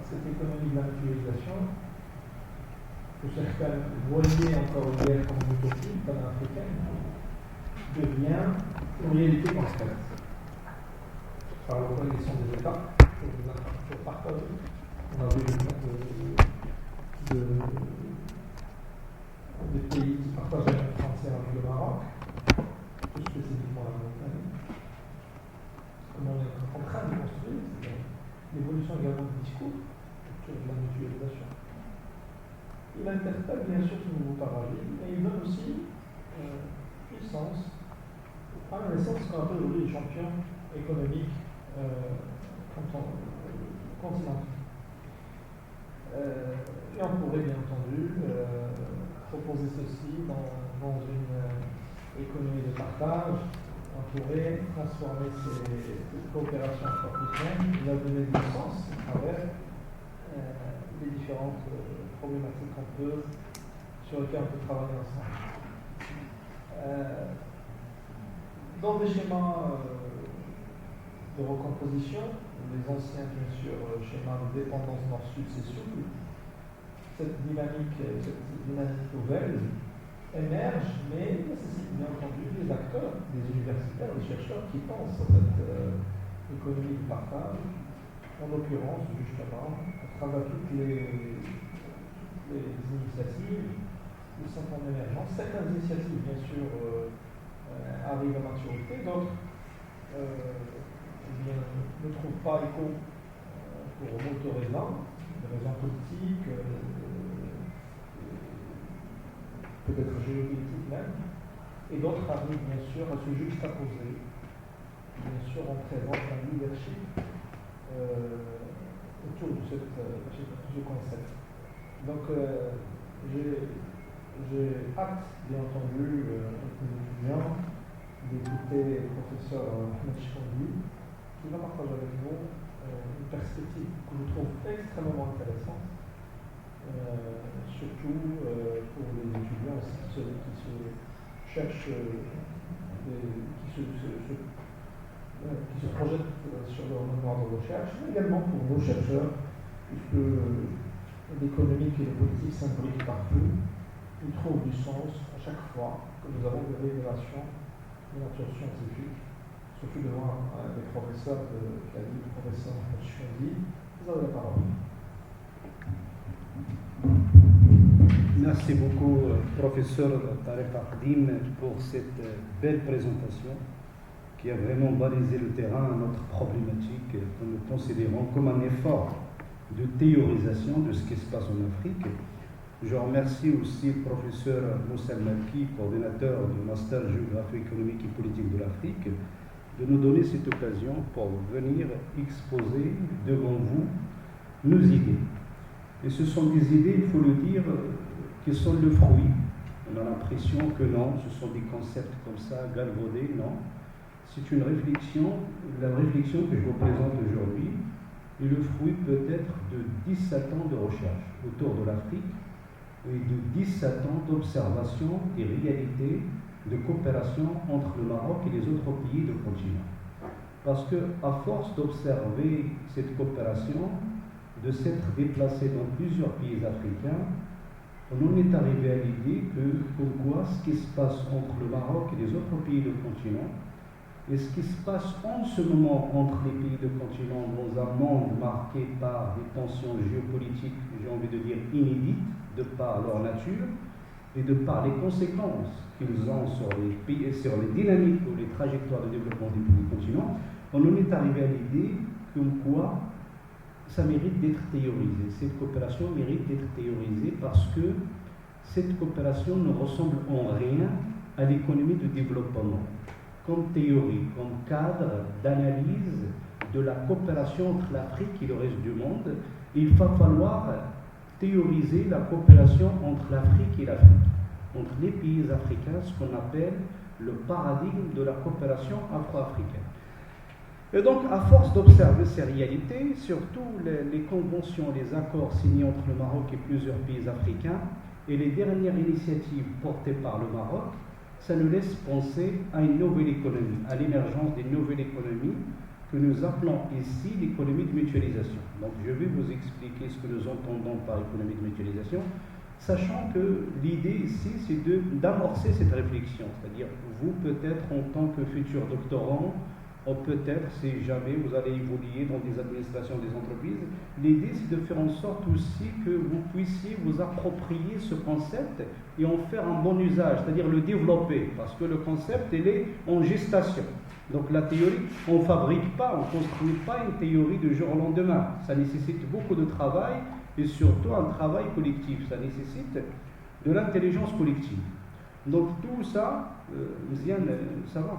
cette économie de la mutualisation, que certains voyaient encore hier comme une utopie panafricaine, devient une réalité concrète. Par l'organisation des États, pour partager. On a vu le cas des pays qui partagent la même frontière avec le Maroc, plus spécifiquement la Mauritanie. Comment on est en train de construire, c'est l'évolution également du discours autour de la mutualisation. Il interpelle bien sûr ce nouveau paradigme, et il donne aussi puissance à la naissance de ce qu'on appelle aujourd'hui les champions économiques continentaux. Et on pourrait bien entendu proposer ceci dans une économie de partage. On pourrait transformer ces coopérations africaines et leur donner du sens à travers les différentes problématiques sur lesquelles on peut travailler ensemble. Dans des schémas de recomposition, les anciens, bien sûr, schémas de dépendance nord-sud, c'est souple. Cette dynamique nouvelle émerge, mais nécessite bien entendu des acteurs, des universitaires, des chercheurs qui pensent à cette économie de partage, en l'occurrence, justement, à travers toutes les initiatives qui sont en émergence. Certaines initiatives, bien sûr, arrivent à maturité, d'autres ne trouvent pas écho pour d'autres raisons, des raisons politiques, peut-être géopolitiques même, et d'autres arrivent bien sûr à se juxtaposer, bien sûr en présence d'un leadership autour de ce concept. Donc j'ai hâte, bien entendu, avec mes étudiants, d'écouter le professeur Ahmed Chikondi, qui va partager avec nous une perspective que je trouve extrêmement intéressante, surtout pour les étudiants qui se cherchent, qui se projettent sur leur mémoire de recherche, mais également pour nos chercheurs, puisque l'économique et le politique s'imbriquent partout. Ils trouvent du sens à chaque fois que nous avons des révélations de nature scientifique, surtout devant des professeurs qui a dit le professeur Chikondi. Vous avez la parole. Merci beaucoup, professeur Tarek Ardim, pour cette belle présentation qui a vraiment balisé le terrain à notre problématique que nous considérons comme un effort de théorisation de ce qui se passe en Afrique. Je remercie aussi le professeur Moussa Malki, coordinateur du Master Géographie économique et politique de l'Afrique, de nous donner cette occasion pour venir exposer devant vous nos idées. Et ce sont des idées, il faut le dire, qui sont le fruit. On a l'impression que non, ce sont des concepts comme ça, galvaudés, non. C'est une réflexion, la réflexion que je vous présente aujourd'hui est le fruit peut-être de 17 ans de recherche autour de l'Afrique et de 17 ans d'observation des réalités de coopération entre le Maroc et les autres pays du continent. Parce qu'à force d'observer cette coopération, de s'être déplacé dans plusieurs pays africains, on en est arrivé à l'idée que, pourquoi ce qui se passe entre le Maroc et les autres pays du continent, et ce qui se passe en ce moment entre les pays du continent dans un monde marqué par des tensions géopolitiques, j'ai envie de dire inédites, de par leur nature, et de par les conséquences qu'ils ont sur les pays, sur les dynamiques ou les trajectoires de développement des pays du continent, on en est arrivé à l'idée comme quoi ça mérite d'être théorisé. Cette coopération mérite d'être théorisée parce que cette coopération ne ressemble en rien à l'économie de développement. Comme théorie, comme cadre d'analyse de la coopération entre l'Afrique et le reste du monde, il va falloir théoriser la coopération entre l'Afrique et l'Afrique, entre les pays africains, ce qu'on appelle le paradigme de la coopération afro-africaine. Et donc, à force d'observer ces réalités, surtout les conventions, les accords signés entre le Maroc et plusieurs pays africains, et les dernières initiatives portées par le Maroc, ça nous laisse penser à une nouvelle économie, à l'émergence d'une nouvelle économie que nous appelons ici l'économie de mutualisation. Donc je vais vous expliquer ce que nous entendons par économie de mutualisation, sachant que l'idée ici c'est d'amorcer cette réflexion, c'est-à-dire vous peut-être en tant que futur doctorant, ou peut-être si jamais vous allez évoluer dans des administrations des entreprises, l'idée c'est de faire en sorte aussi que vous puissiez vous approprier ce concept et en faire un bon usage, c'est-à-dire le développer, parce que le concept il est en gestation. Donc la théorie, on ne fabrique pas, on ne construit pas une théorie du jour au lendemain. Ça nécessite beaucoup de travail et surtout un travail collectif. Ça nécessite de l'intelligence collective. Donc tout ça, Mziane, ça va.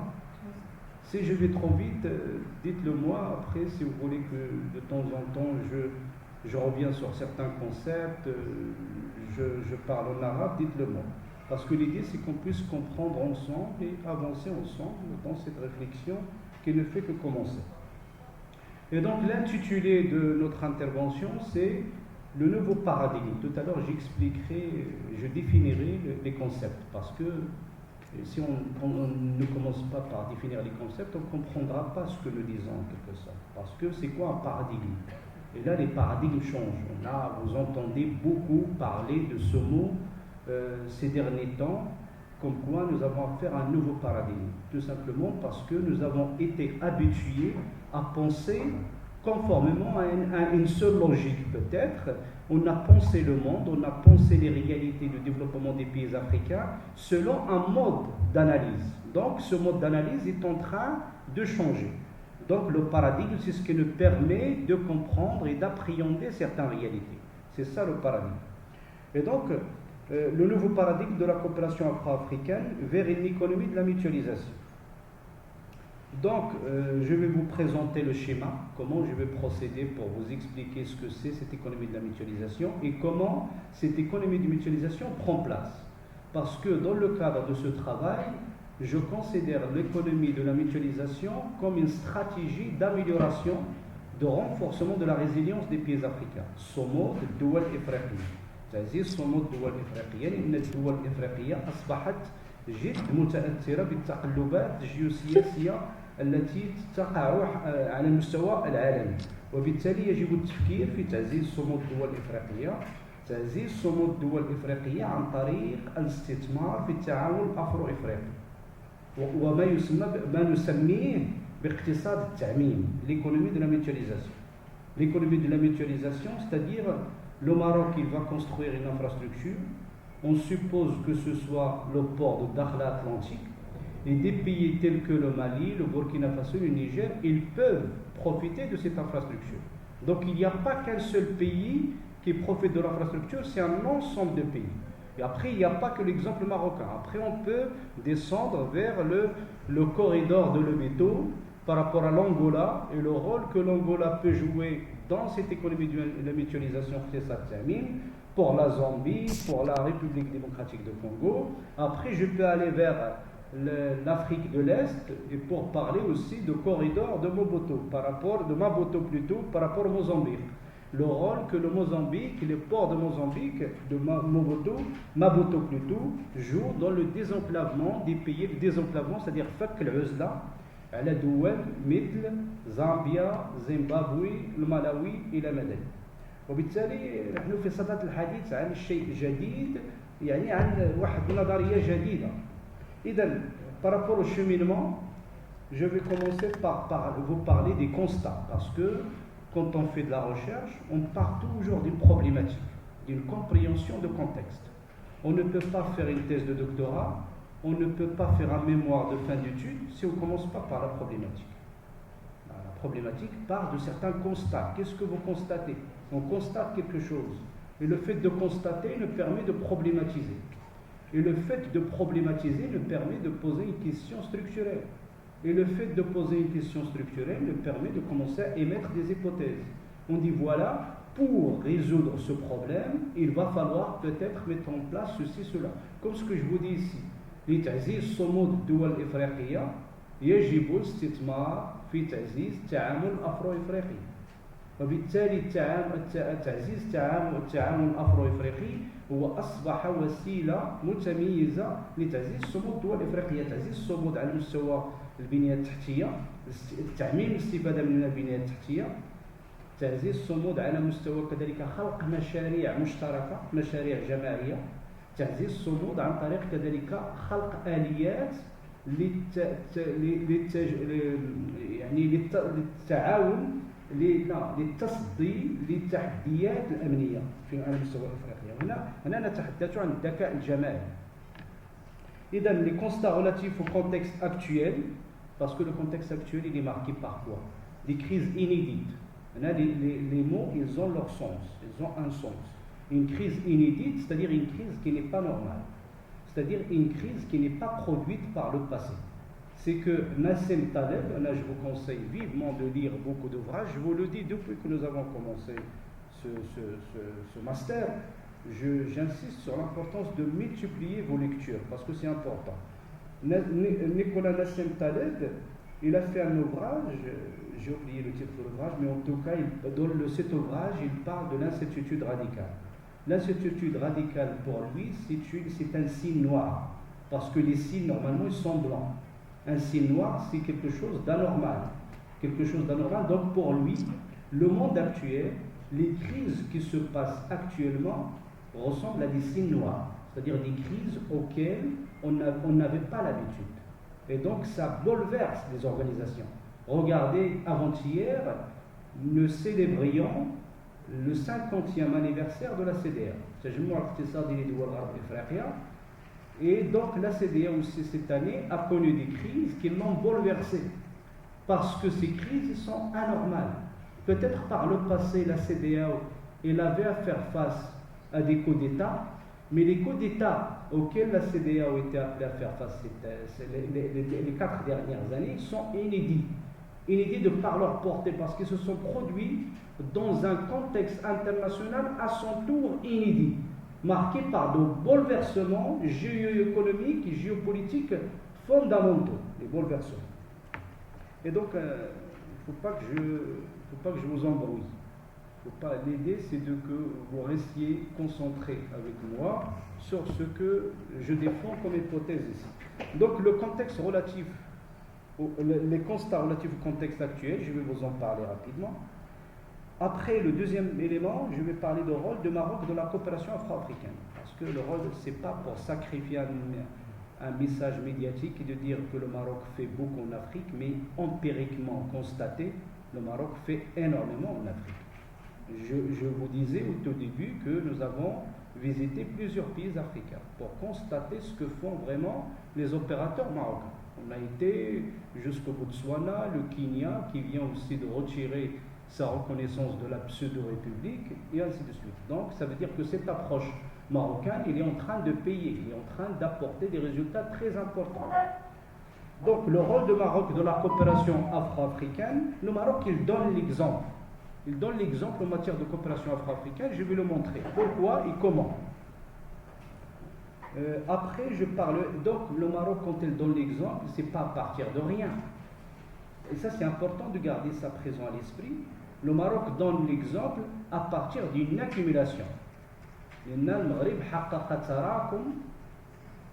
Si je vais trop vite, dites-le moi. Après, si vous voulez que de temps en temps, je reviens sur certains concepts, je parle en arabe, dites-le moi. Parce que l'idée, c'est qu'on puisse comprendre ensemble et avancer ensemble dans cette réflexion qui ne fait que commencer. Et donc, l'intitulé de notre intervention, c'est le nouveau paradigme. Tout à l'heure, j'expliquerai, je définirai les concepts. Parce que si on ne commence pas par définir les concepts, on ne comprendra pas ce que nous disons en quelque sorte. Parce que c'est quoi un paradigme? Et là, les paradigmes changent. Là, vous entendez beaucoup parler de ce mot ces derniers temps, comme quoi nous avons affaire à un nouveau paradigme. Tout simplement parce que nous avons été habitués à penser conformément à une seule logique peut-être. On a pensé le monde, on a pensé les réalités du développement des pays africains selon un mode d'analyse. Donc ce mode d'analyse est en train de changer. Donc le paradigme, c'est ce qui nous permet de comprendre et d'appréhender certaines réalités. C'est ça le paradigme. Et donc, le nouveau paradigme de la coopération afro-africaine vers une économie de la mutualisation. Donc, je vais vous présenter le schéma, comment je vais procéder pour vous expliquer ce que c'est cette économie de la mutualisation et comment cette économie de mutualisation prend place. Parce que dans le cadre de ce travail, je considère l'économie de la mutualisation comme une stratégie d'amélioration, de renforcement de la résilience des pays africains. صمود الدول الإفريقية. تعزيز صمود الدول الإفريقية لأن الدول الإفريقية أصبحت جد متأثرة بالتقلبات الجيوسياسية التي تقع على المستوى العالمي، وبالتالي يجب التفكير في تعزيز صمود الدول الإفريقية، تعزيز صمود الدول الإفريقية عن طريق الاستثمار في التعاون الأفرو إفريقي وما يسمى ما نسميه باقتصاد التعميم، l'économie de la mutualisation. L'économie de la mutualisation, c'est-à-dire le Maroc il va construire une infrastructure, on suppose que ce soit le port de Dakhla Atlantique, et des pays tels que le Mali, le Burkina Faso, le Niger, ils peuvent profiter de cette infrastructure. Donc il n'y a pas qu'un seul pays qui profite de l'infrastructure, c'est un ensemble de pays. Et après, il n'y a pas que l'exemple marocain. Après, on peut descendre vers le corridor de Lobito par rapport à l'Angola et le rôle que l'Angola peut jouer dans cette économie de la mutualisation pour la Zambie, pour la République démocratique du Congo. Après, je peux aller vers l'Afrique de l'Est et pour parler aussi de corridor de Maputo, par rapport au Mozambique. Le rôle que le Mozambique, les ports de Mozambique, de Maputo plutôt, jouent dans le désenclavement des pays, le désenclavement, c'est-à-dire فك العزلة على دول مثل زامبيا، زيمبابوي، الملاوي إلى ما ذلك. وبالتالي نحن في صدد الحديث عن شيء جديد، يعني عن واحد نظرية جديدة. إذن par rapport au cheminement, je vais commencer par vous parler des constats, parce que quand on fait de la recherche, on part toujours d'une problématique, d'une compréhension de contexte. On ne peut pas faire une thèse de doctorat, on ne peut pas faire un mémoire de fin d'études si on ne commence pas par la problématique. La problématique part de certains constats. Qu'est-ce que vous constatez? On constate quelque chose. Et le fait de constater nous permet de problématiser. Et le fait de problématiser nous permet de poser une question structurelle. Et le fait de poser une question structurelle nous permet de commencer à émettre des hypothèses. On dit voilà, pour résoudre ce problème, il va falloir peut-être mettre en place ceci, cela. Comme ce que je vous dis ici. لتعزيز صمود الدول الإفريقية يجب الاستثمار في تعزيز التعامل الأفرو إفريقي. وبالتالي تعزيز التعامل الأفرو إفريقي هو أصبح وسيلة متميزة لتعزيز صمود الدول الإفريقية، تعزيز الصمود على مستوى البنية التحتية، تعميم الاستفادة من البنية التحتية، تعزيز الصمود على مستوى كذلك خلق مشاريع مشتركة، مشاريع جماعية، تعزيز الصمود عن طريق كذلك خلق آليات للتعاون للتصدي للتحديات الأمنية على مستوى إفريقيا. هنا نتحدث عن الذكاء الجماعي. إذا les constats relatifs au contexte actuel, parce que le contexte actuel il est marqué par quoi? Des crises inédites. Les mots ils ont leur sens, ils ont un sens. Une crise inédite, c'est-à-dire une crise qui n'est pas normale, c'est-à-dire une crise qui n'est pas produite par le passé. C'est que Nassim Taleb, là je vous conseille vivement de lire beaucoup d'ouvrages, je vous le dis depuis que nous avons commencé ce master, j'insiste sur l'importance de multiplier vos lectures, parce que c'est important. Nicolas Nassim Taleb, il a fait un ouvrage, j'ai oublié le titre de l'ouvrage, mais en tout cas, dans cet ouvrage, il parle de l'incertitude radicale. L'incertitude radicale, pour lui, c'est un signe noir, parce que les signes, normalement, ils sont blancs. Un signe noir, c'est quelque chose d'anormal. Quelque chose d'anormal. Donc, pour lui, le monde actuel, les crises qui se passent actuellement ressemblent à des signes noirs, c'est-à-dire des crises auxquelles on n'avait pas l'habitude. Et donc, ça bouleverse les organisations. Regardez, avant-hier, nous célébrions le 50e anniversaire de la CDA. Et donc la CDA aussi cette année a connu des crises qui l'ont bouleversé. Parce que ces crises sont anormales. Peut-être par le passé, la CDA elle avait à faire face à des coups d'État, mais les coups d'État auxquels la CDAO était appelée à faire face les 4 dernières années sont inédits. Inédits de par leur portée, parce qu'ils se sont produits dans un contexte international à son tour inédit, marqué par de bouleversements géoéconomiques et géopolitiques fondamentaux, les bouleversements. Et donc, il ne faut pas que je vous embrouille. L'idée, c'est que vous restiez concentrés avec moi sur ce que je défends comme hypothèse ici. Donc, le contexte relatif, les constats relatifs au contexte actuel, je vais vous en parler rapidement. Après, le deuxième élément, je vais parler du rôle du Maroc dans la coopération afro-africaine. Parce que le rôle, ce n'est pas pour sacrifier un message médiatique et de dire que le Maroc fait beaucoup en Afrique, mais empiriquement constaté, le Maroc fait énormément en Afrique. Je vous disais au tout début que nous avons visité plusieurs pays africains pour constater ce que font vraiment les opérateurs marocains. On a été jusqu'au Botswana, le Kenya, qui vient aussi de retirer sa reconnaissance de la pseudo-république, et ainsi de suite. Donc, ça veut dire que cette approche marocaine, il est en train de payer, il est en train d'apporter des résultats très importants. Donc, le rôle du Maroc dans la coopération afro-africaine, le Maroc, il donne l'exemple. Il donne l'exemple en matière de coopération afro-africaine, je vais le montrer. Pourquoi et comment. Après, je parle. Donc, le Maroc, quand il donne l'exemple, ce n'est pas à partir de rien. Et ça, c'est important de garder ça présent à l'esprit. Le Maroc donne l'exemple à partir d'une accumulation. المغرب حقق تراكم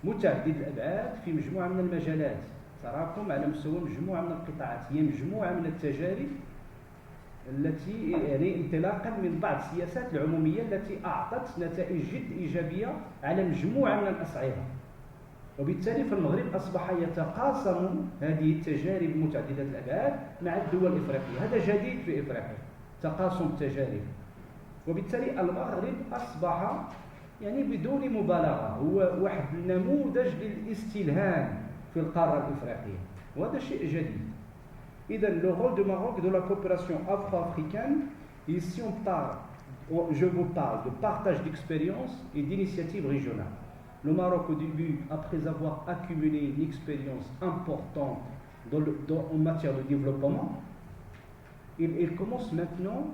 متعدد الأبعاد في مجموعة من المجالات. تراكم على مستوى مجموعة من القطاعات، هي مجموعة من التجارب التي يعني انطلاقا من بعض السياسات العمومية التي أعطت نتائج جد إيجابية على مجموعة من الأصعدة. وبالتالي فالمغرب أصبح يتقاسم هذه التجارب متعددة الأبعاد مع الدول الإفريقية. هذا جديد في إفريقيا، تقاسم التجارب. وبالتالي المغرب أصبح يعني بدون مبالغة هو واحد النموذج للاستلهام في القارة الإفريقية، وهذا شيء جديد. إذا le rôle du Maroc de la coopération afro-africaine, ici je vous parle de partage d'expérience et d'initiatives régionales. Le Maroc, au début, après avoir accumulé une expérience importante en matière de développement, il commence maintenant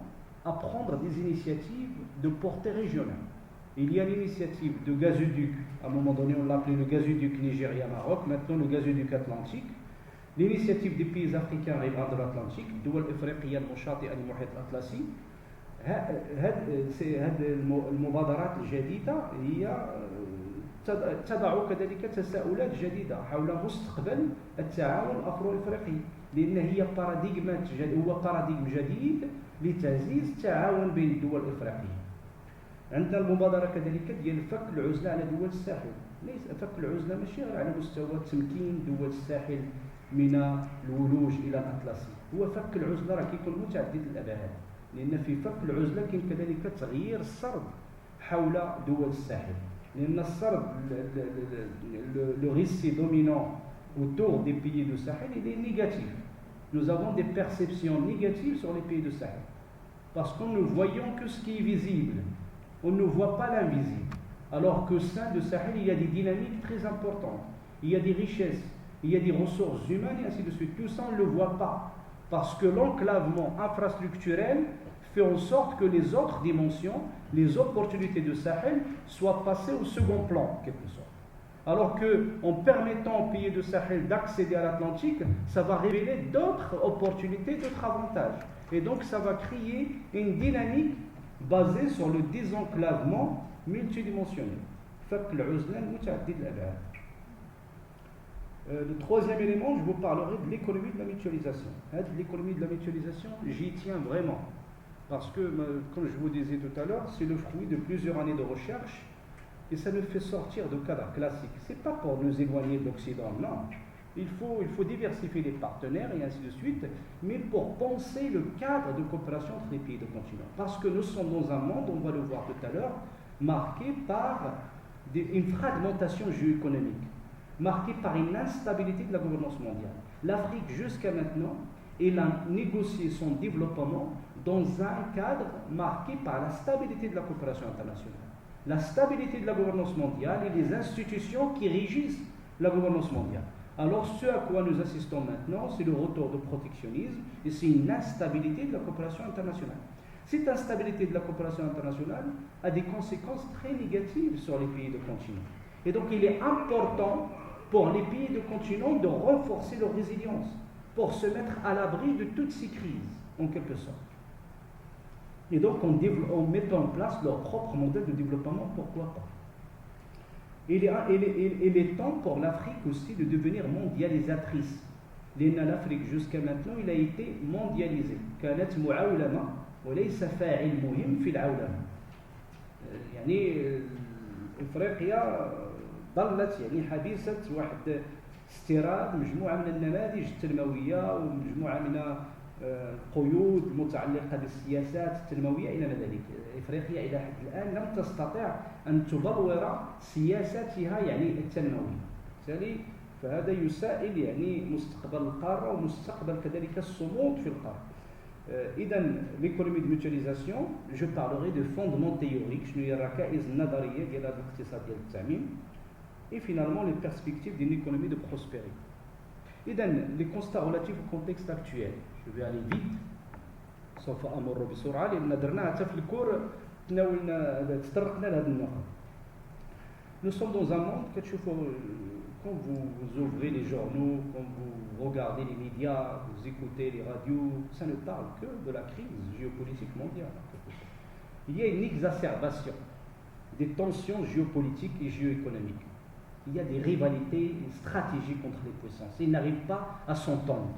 à prendre des initiatives de portée régionale. Il y a l'initiative de gazoduc, à un moment donné on l'appelait le gazoduc Nigeria-Maroc, maintenant le gazoduc Atlantique. L'initiative des pays africains riverains de l'Atlantique, الدول الإفريقية المشاطئة للمحيط الأطلسي. هذه المبادرات الجديدة هي تضع كذلك تساؤلات جديدة حول مستقبل التعاون الأفرو-إفريقي. لأن هي هو باراديغم جديد لتعزيز التعاون بين الدول الإفريقية. عندنا المبادرة كذلك ديال فك العزلة على دول الساحل. ليس فك العزلة ماشي غير على مستوى تمكين دول الساحل من الولوج إلى الأطلسي، هو فك العزلة راه كيكون متعدد الأبعاد، لأن في فك العزلة كاين كذلك تغيير السرد حول دول الساحل، لأن السرد le récit dominant autour des pays du Sahel il est négatif. Nous avons des perceptions négatives sur les pays du Sahel parce que nous voyons que ce qui est visible, on ne voit pas l'invisible, alors qu'au sein du Sahel il y a des dynamiques très importantes, il y a des richesses, il y a des ressources humaines et ainsi de suite. Tout ça on ne le voit pas parce que l'enclavement infrastructurel fait en sorte que les autres dimensions, les opportunités du Sahel soient passées au second plan en quelque sorte. Alors qu'en permettant aux pays du Sahel d'accéder à l'Atlantique, ça va révéler d'autres opportunités, d'autres avantages. Et donc ça va créer une dynamique basée sur le désenclavement multidimensionnel. Le troisième élément, je vous parlerai de l'économie de la mutualisation. L'économie de la mutualisation, j'y tiens vraiment. Parce que, comme je vous disais tout à l'heure, c'est le fruit de plusieurs années de recherche et ça nous fait sortir de cadre classique. Ce n'est pas pour nous éloigner de l'Occident, non. Il faut diversifier les partenaires et ainsi de suite, mais pour penser le cadre de coopération entre les pays du continent. Parce que nous sommes dans un monde, on va le voir tout à l'heure, marqué par une fragmentation géoéconomique, marqué par une instabilité de la gouvernance mondiale. L'Afrique, jusqu'à maintenant, elle a négocié son développement dans un cadre marqué par la stabilité de la coopération internationale, la stabilité de la gouvernance mondiale et les institutions qui régissent la gouvernance mondiale. Alors ce à quoi nous assistons maintenant, c'est le retour du protectionnisme et c'est une instabilité de la coopération internationale. Cette instabilité de la coopération internationale a des conséquences très négatives sur les pays du continent. Et donc il est important pour les pays du continent de renforcer leur résilience, pour se mettre à l'abri de toutes ces crises, en quelque sorte. Et donc en mettant en place leur propre modèle de développement, pourquoi pas. Il est temps pour l'Afrique aussi de devenir mondialisatrice. L'Afrique jusqu'à maintenant, il a été mondialisé. كانت معاولمة وليس فاعل مهم في العولمة. يعني إفريقيا ظلت يعني حبيسة واحد استيراد مجموعة من النماذج التنموية ومجموعة من القيود المتعلقة بالسياسات التنموية إلى ما ذلك. إفريقيا إلى حد الآن لم تستطع أن تبلور سياساتها يعني التنموية. بالتالي فهذا يسائل يعني مستقبل القارة ومستقبل كذلك الصمود في القارة. إذا l'économie de mutualisation, je parlerai de fondements théoriques, شنو هي الركائز النظرية ديال هذا الاقتصاد ديال التعميم. Et finalement les perspectives d'une économie de prospérité. Les constats relatifs au contexte actuel. Je vais aller vite. سوف أمر بسرعة لأن درناها حتى في الكور تطرقنا لهذه النقطة. Nous sommes dans un monde quand vous ouvrez les journaux, quand vous regardez les médias, vous écoutez les radios, ça ne parle que de la crise géopolitique mondiale. Il y a une exacerbation des tensions géopolitiques et géoéconomiques. Il y a des rivalités stratégiques entre les puissances. Ils n'arrivent pas à s'entendre.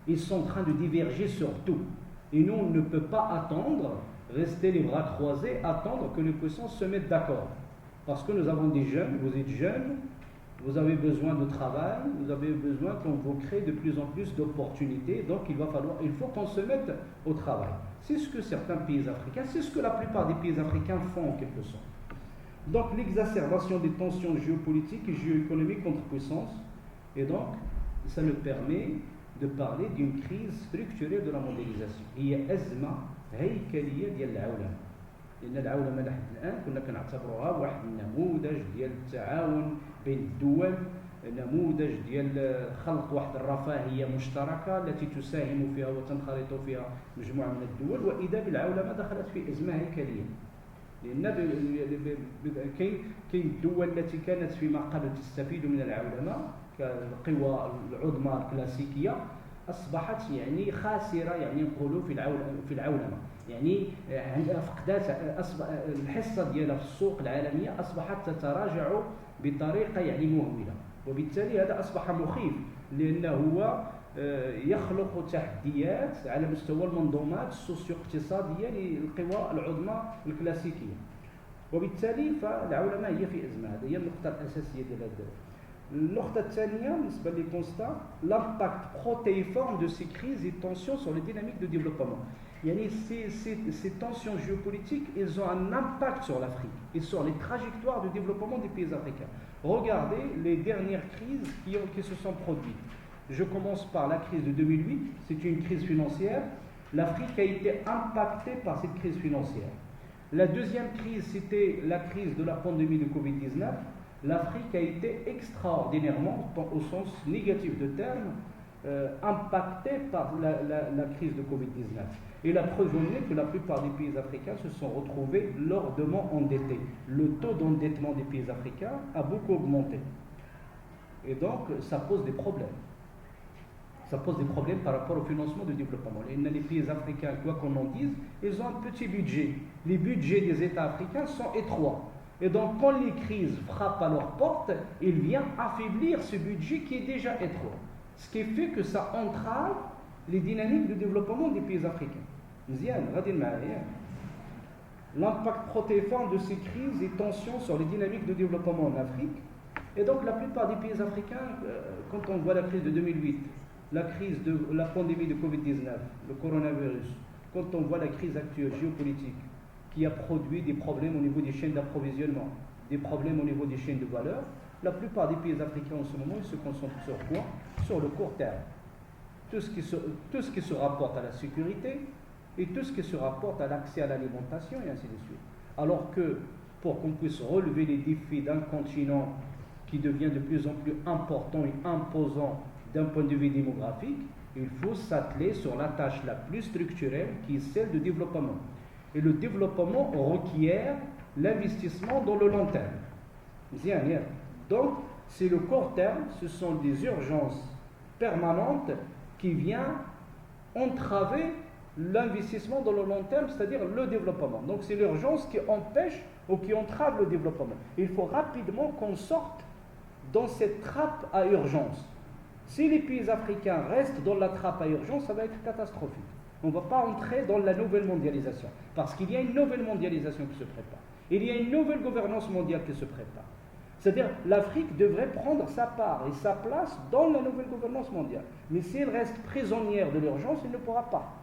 Ils sont en train de diverger sur tout. Et nous, on ne peut pas attendre, rester les bras croisés, attendre que les puissances se mettent d'accord. Parce que nous avons des jeunes, vous êtes jeunes, vous avez besoin de travail, vous avez besoin qu'on vous crée de plus en plus d'opportunités. Donc il faut qu'on se mette au travail. C'est ce que certains pays africains, c'est ce que la plupart des pays africains font en quelque sorte. Donc l'exacerbation des tensions géopolitiques et géoéconomiques entre puissances, et donc ça nous permet de parler d'une crise structurelle de la mondialisation. هي أزمة هيكلية ديال العولمة. لأن العولمة لحد الآن كنا كنعتبروها واحد النموذج ديال التعاون بين الدول، نموذج ديال خلق واحد الرفاهية مشتركة التي تساهم فيها وتنخرط فيها مجموعة من الدول، وإذا بالعولمة دخلت في أزمة هيكلية. لأن كاين الدول التي كانت فيما قبل تستفيد من العولمة كالقوى العظمى الكلاسيكية أصبحت يعني خاسرة، يعني نقولوا في العولمة، يعني فقدات الحصة ديالها في السوق العالمية أصبحت تتراجع بطريقة يعني مهولة، وبالتالي هذا أصبح مخيف لأنه هو يخلق تحديات على مستوى المنظومات السوسيو اقتصاديه للقوى العظمى الكلاسيكيه. وبالتالي فالعولمه هي في ازمه، هذه هي النقطه الاساسيه ديال هذا. النقطه الثانيه بالنسبه لي كونستا l'impact protéiforme de ces crises et tensions sur les dynamiques de développement. Yani ces tensions géopolitiques, elles ont un impact sur l'Afrique et sur les trajectoires de développement des pays africains. Regardez les dernières crises qui se sont produites. Je commence par la crise de 2008, c'est une crise financière. L'Afrique a été impactée par cette crise financière. La deuxième crise, c'était la crise de la pandémie de Covid-19. L'Afrique a été extraordinairement, au sens négatif de terme, impactée par la crise de Covid-19. Et la preuve en est que la plupart des pays africains se sont retrouvés lourdement endettés. Le taux d'endettement des pays africains a beaucoup augmenté. Et donc, ça pose des problèmes. Ça pose des problèmes par rapport au financement du développement. Les pays africains, quoi qu'on en dise, ils ont un petit budget. Les budgets des États africains sont étroits. Et donc, quand les crises frappent à leur porte, ils viennent affaiblir ce budget qui est déjà étroit. Ce qui fait que ça entrave les dynamiques de développement des pays africains. L'impact protéiforme de ces crises et tensions sur les dynamiques de développement en Afrique. Et donc, la plupart des pays africains, quand on voit la crise de 2008, la crise de la pandémie de Covid-19, le coronavirus, quand on voit la crise actuelle géopolitique qui a produit des problèmes au niveau des chaînes d'approvisionnement, des problèmes au niveau des chaînes de valeur, la plupart des pays africains en ce moment, ils se concentrent sur quoi? Sur le court terme. Tout ce qui se rapporte à la sécurité et tout ce qui se rapporte à l'accès à l'alimentation et ainsi de suite. Alors que pour qu'on puisse relever les défis d'un continent qui devient de plus en plus important et imposant d'un point de vue démographique, il faut s'atteler sur la tâche la plus structurelle qui est celle du développement. Et le développement requiert l'investissement dans le long terme. Donc, c'est le court terme, ce sont des urgences permanentes qui viennent entraver l'investissement dans le long terme, c'est-à-dire le développement. Donc, c'est l'urgence qui empêche ou qui entrave le développement. Il faut rapidement qu'on sorte dans cette trappe à urgence. Si les pays africains restent dans la trappe à urgence, ça va être catastrophique. On ne va pas entrer dans la nouvelle mondialisation, parce qu'il y a une nouvelle mondialisation qui se prépare. Il y a une nouvelle gouvernance mondiale qui se prépare. C'est-à-dire, l'Afrique devrait prendre sa part et sa place dans la nouvelle gouvernance mondiale. Mais si elle reste prisonnière de l'urgence, elle ne pourra pas.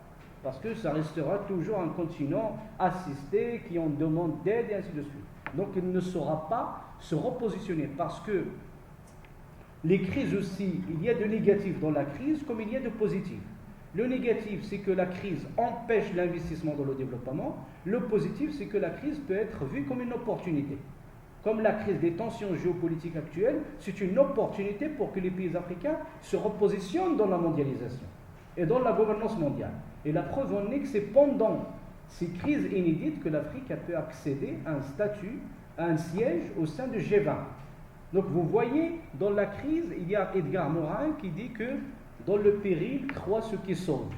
Parce que ça restera toujours un continent assisté, qui en demande d'aide et ainsi de suite. Donc, il ne saura pas se repositionner, parce que les crises aussi, il y a de négatif dans la crise comme il y a de positif. Le négatif, c'est que la crise empêche l'investissement dans le développement. Le positif, c'est que la crise peut être vue comme une opportunité. Comme la crise des tensions géopolitiques actuelles, c'est une opportunité pour que les pays africains se repositionnent dans la mondialisation et dans la gouvernance mondiale. Et la preuve en est que c'est pendant ces crises inédites que l'Afrique a pu accéder à un statut, à un siège au sein du G20. Donc vous voyez, dans la crise, il y a Edgar Morin qui dit que dans le péril, croient ceux qui sauvent.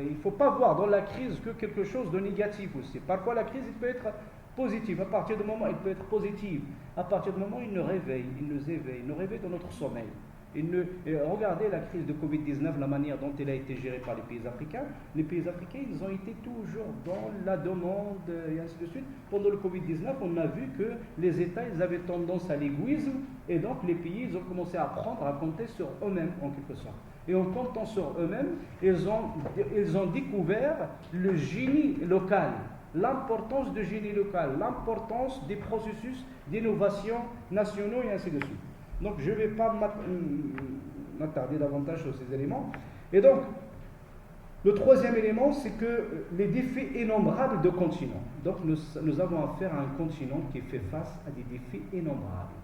Il ne faut pas voir dans la crise que quelque chose de négatif aussi. Parfois la crise peut être positive. À partir du moment où elle peut être positive, à partir du moment où il nous réveille, il nous éveille, il nous réveille dans notre sommeil. Regardez la crise de Covid-19, la manière dont elle a été gérée par les pays africains. Les pays africains, ils ont été toujours dans la demande et ainsi de suite. Pendant le Covid-19, on a vu que les États, ils avaient tendance à l'égoïsme et donc les pays, ils ont commencé à apprendre à compter sur eux-mêmes en quelque sorte. Et en comptant sur eux-mêmes, ils ont découvert le génie local, l'importance du génie local, l'importance des processus d'innovation nationaux et ainsi de suite. Donc je ne vais pas m'attarder davantage sur ces éléments. Et donc, le troisième élément, c'est que les défis innombrables de continents. Donc nous avons affaire à un continent qui fait face à des défis innombrables.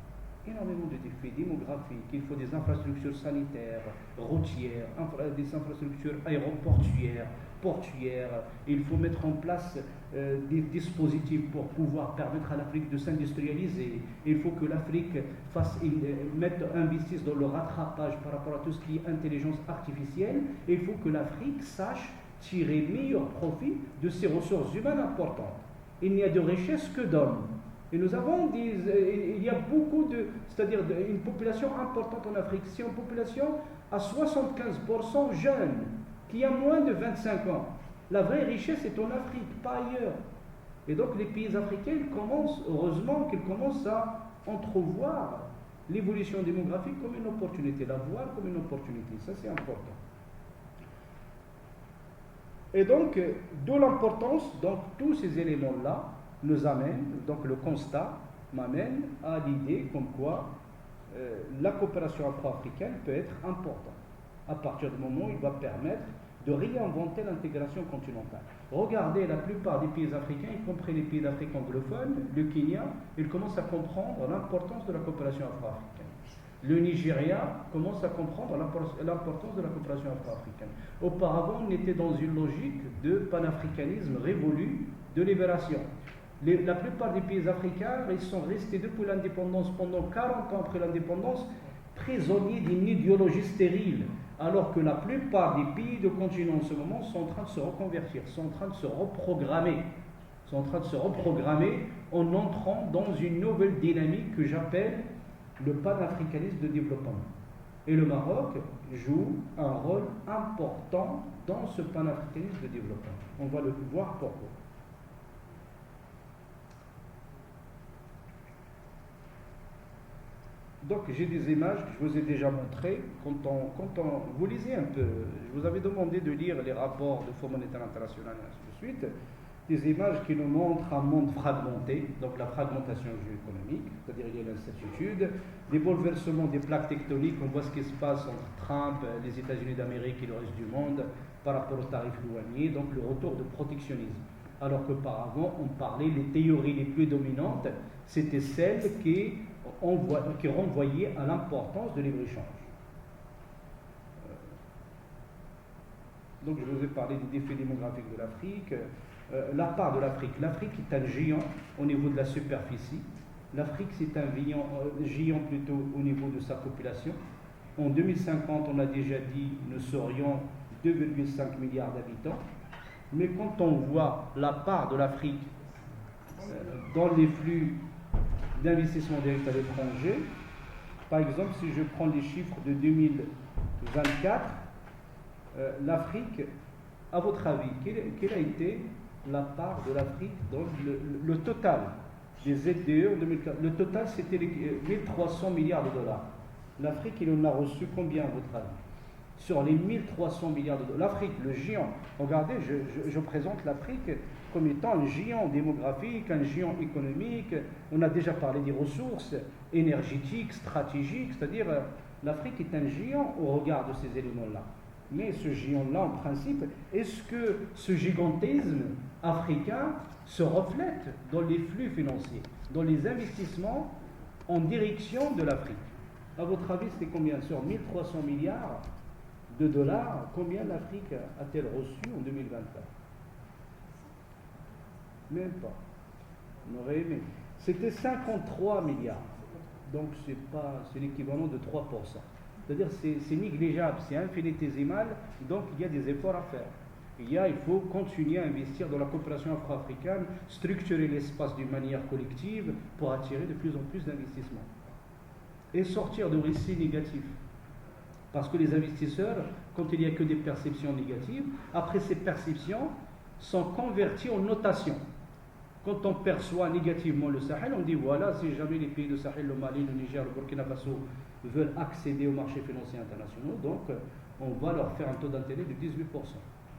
Énormément de défis démographiques, il faut des infrastructures sanitaires, routières, des infrastructures aéroportuaires, portuaires, il faut mettre en place des dispositifs pour pouvoir permettre à l'Afrique de s'industrialiser, il faut que l'Afrique investisse dans le rattrapage par rapport à tout ce qui est intelligence artificielle, et il faut que l'Afrique sache tirer meilleur profit de ses ressources humaines importantes. Il n'y a de richesse que d'hommes. Et nous avons il y a beaucoup c'est-à-dire une population importante en Afrique. C'est une population à 75% jeune, qui a moins de 25 ans. La vraie richesse est en Afrique, pas ailleurs. Et donc les pays africains heureusement qu'ils commencent à entrevoir l'évolution démographique comme une opportunité, la voir comme une opportunité. Ça, c'est important. Et donc, d'où l'importance, donc tous ces éléments-là nous amènent, donc le constat m'amène à l'idée comme quoi la coopération afro-africaine peut être importante, à partir du moment où il va permettre de réinventer l'intégration continentale. Regardez, la plupart des pays africains, y compris les pays d'Afrique anglophone, le Kenya, ils commencent à comprendre l'importance de la coopération afro-africaine. Le Nigeria commence à comprendre l'importance de la coopération afro-africaine. Auparavant, on était dans une logique de panafricanisme révolu, de libération. La plupart des pays africains, ils sont restés depuis l'indépendance, pendant 40 ans après l'indépendance, prisonniers d'une idéologie stérile, alors que la plupart des pays de continent en ce moment sont en train de se reconvertir, sont en train de se reprogrammer, en entrant dans une nouvelle dynamique que j'appelle le panafricanisme de développement. Et le Maroc joue un rôle important dans ce panafricanisme de développement. On va le voir pourquoi. Donc j'ai des images que je vous ai déjà montrées. Quand vous lisez un peu, je vous avais demandé de lire les rapports de Fonds monétaire international et ainsi de suite, des images qui nous montrent un monde fragmenté, donc la fragmentation géoéconomique, c'est-à-dire il y a l'incertitude, des bouleversements des plaques tectoniques, on voit ce qui se passe entre Trump, les États-Unis d'Amérique et le reste du monde par rapport aux tarifs douaniers, donc le retour de protectionnisme. Alors qu'auparavant, on parlait, les théories les plus dominantes, c'était celles qui renvoyaient à l'importance de libre-échange. Donc je vous ai parlé des défis démographiques de l'Afrique. La part de l'Afrique. L'Afrique est un géant au niveau de la superficie. L'Afrique, c'est un géant plutôt au niveau de sa population. En 2050, on a déjà dit, nous serions 2,5 milliards d'habitants. Mais quand on voit la part de l'Afrique dans les flux d'investissement direct à l'étranger, par exemple, si je prends les chiffres de 2024, l'Afrique, à votre avis, quelle a été la part de l'Afrique dans le total des ZDE en 2004? Le total, c'était 1300 milliards de dollars. L'Afrique, il en a reçu combien, à votre avis? Sur les 1300 milliards de dollars. L'Afrique, le géant. Regardez, je présente l'Afrique comme étant un géant démographique, un géant économique. On a déjà parlé des ressources énergétiques, stratégiques, c'est-à-dire l'Afrique est un géant au regard de ces éléments-là. Mais ce géant-là, en principe, est-ce que ce gigantisme africain se reflète dans les flux financiers, dans les investissements en direction de l'Afrique? À votre avis, c'était combien? Sur 1300 milliards de dollars, combien l'Afrique a-t-elle reçu en 2024? Même pas. On aurait aimé. C'était 53 milliards. Donc c'est l'équivalent de 3%. C'est-à-dire c'est négligeable, c'est infinitésimal, donc il y a des efforts à faire. Il faut continuer à investir dans la coopération afro-africaine, structurer l'espace d'une manière collective pour attirer de plus en plus d'investissements. Et sortir de récits négatifs. Parce que les investisseurs, quand il n'y a que des perceptions négatives, après ces perceptions sont converties en notations. Quand on perçoit négativement le Sahel, on dit voilà, si jamais les pays de Sahel, le Mali, le Niger, le Burkina Faso veulent accéder aux marchés financiers internationaux, donc on va leur faire un taux d'intérêt de 18%,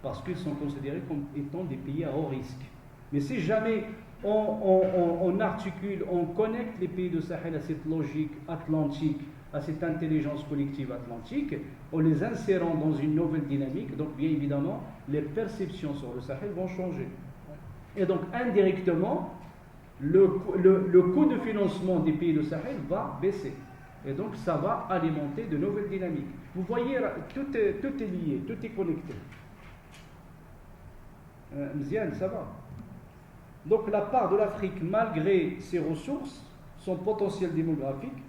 parce qu'ils sont considérés comme étant des pays à haut risque. Mais si jamais on articule, on connecte les pays de Sahel à cette logique atlantique, à cette intelligence collective atlantique, en les insérant dans une nouvelle dynamique, donc bien évidemment, les perceptions sur le Sahel vont changer. Et donc indirectement, le coût de financement des pays de Sahel va baisser. Et donc ça va alimenter de nouvelles dynamiques. Vous voyez, tout est lié, tout est connecté. Mziane, ça va. Donc la part de l'Afrique, malgré ses ressources, son potentiel démographique,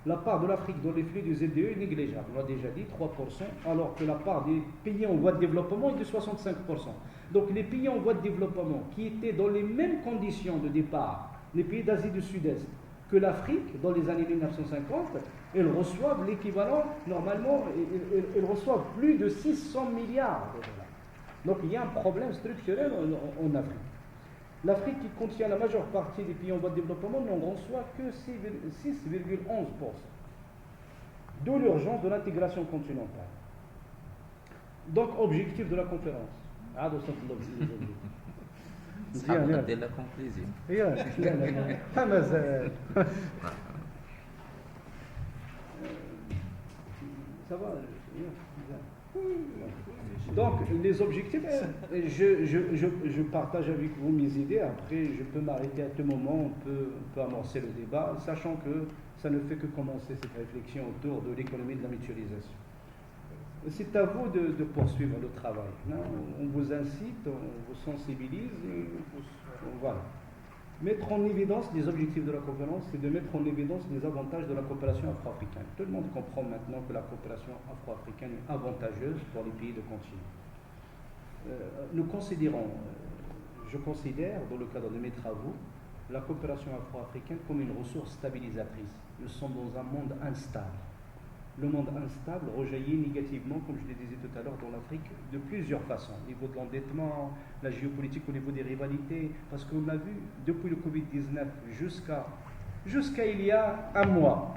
la part de l'Afrique dans les flux du ZDE est négligeable. On l'a déjà dit, 3%, alors que la part des pays en voie de développement est de 65%. Donc les pays en voie de développement qui étaient dans les mêmes conditions de départ les pays d'Asie du Sud-Est, que l'Afrique, dans les années 1950, ils reçoivent l'équivalent, normalement, ils reçoivent plus de 600 milliards de dollars. Donc il y a un problème structurel en Afrique. L'Afrique, qui contient la majeure partie des pays en voie de développement, n'en reçoit que 6,11%. D'où l'urgence de l'intégration continentale. Donc, objectif de la conférence. دي la conclusion. Ça va. Donc, les objectifs, je partage avec vous mes idées. Après, je peux m'arrêter à tout moment, on peut amorcer le débat, sachant que ça ne fait que commencer cette réflexion autour de l'économie de la mutualisation. C'est à vous de poursuivre le travail. On vous incite, on vous sensibilise, voilà. Mettre en évidence les objectifs de la conférence, c'est de mettre en évidence les avantages de la coopération afro-africaine. Tout le monde comprend maintenant que la coopération afro-africaine est avantageuse pour les pays de continent. Je considère, dans le cadre de mes travaux, la coopération afro-africaine comme une ressource stabilisatrice. Nous sommes dans un monde instable. Le monde instable rejaillit négativement, comme je le disais tout à l'heure, dans l'Afrique, de plusieurs façons. Au niveau de l'endettement, la géopolitique, au niveau des rivalités, parce qu'on a vu, depuis le Covid-19 jusqu'à il y a un mois,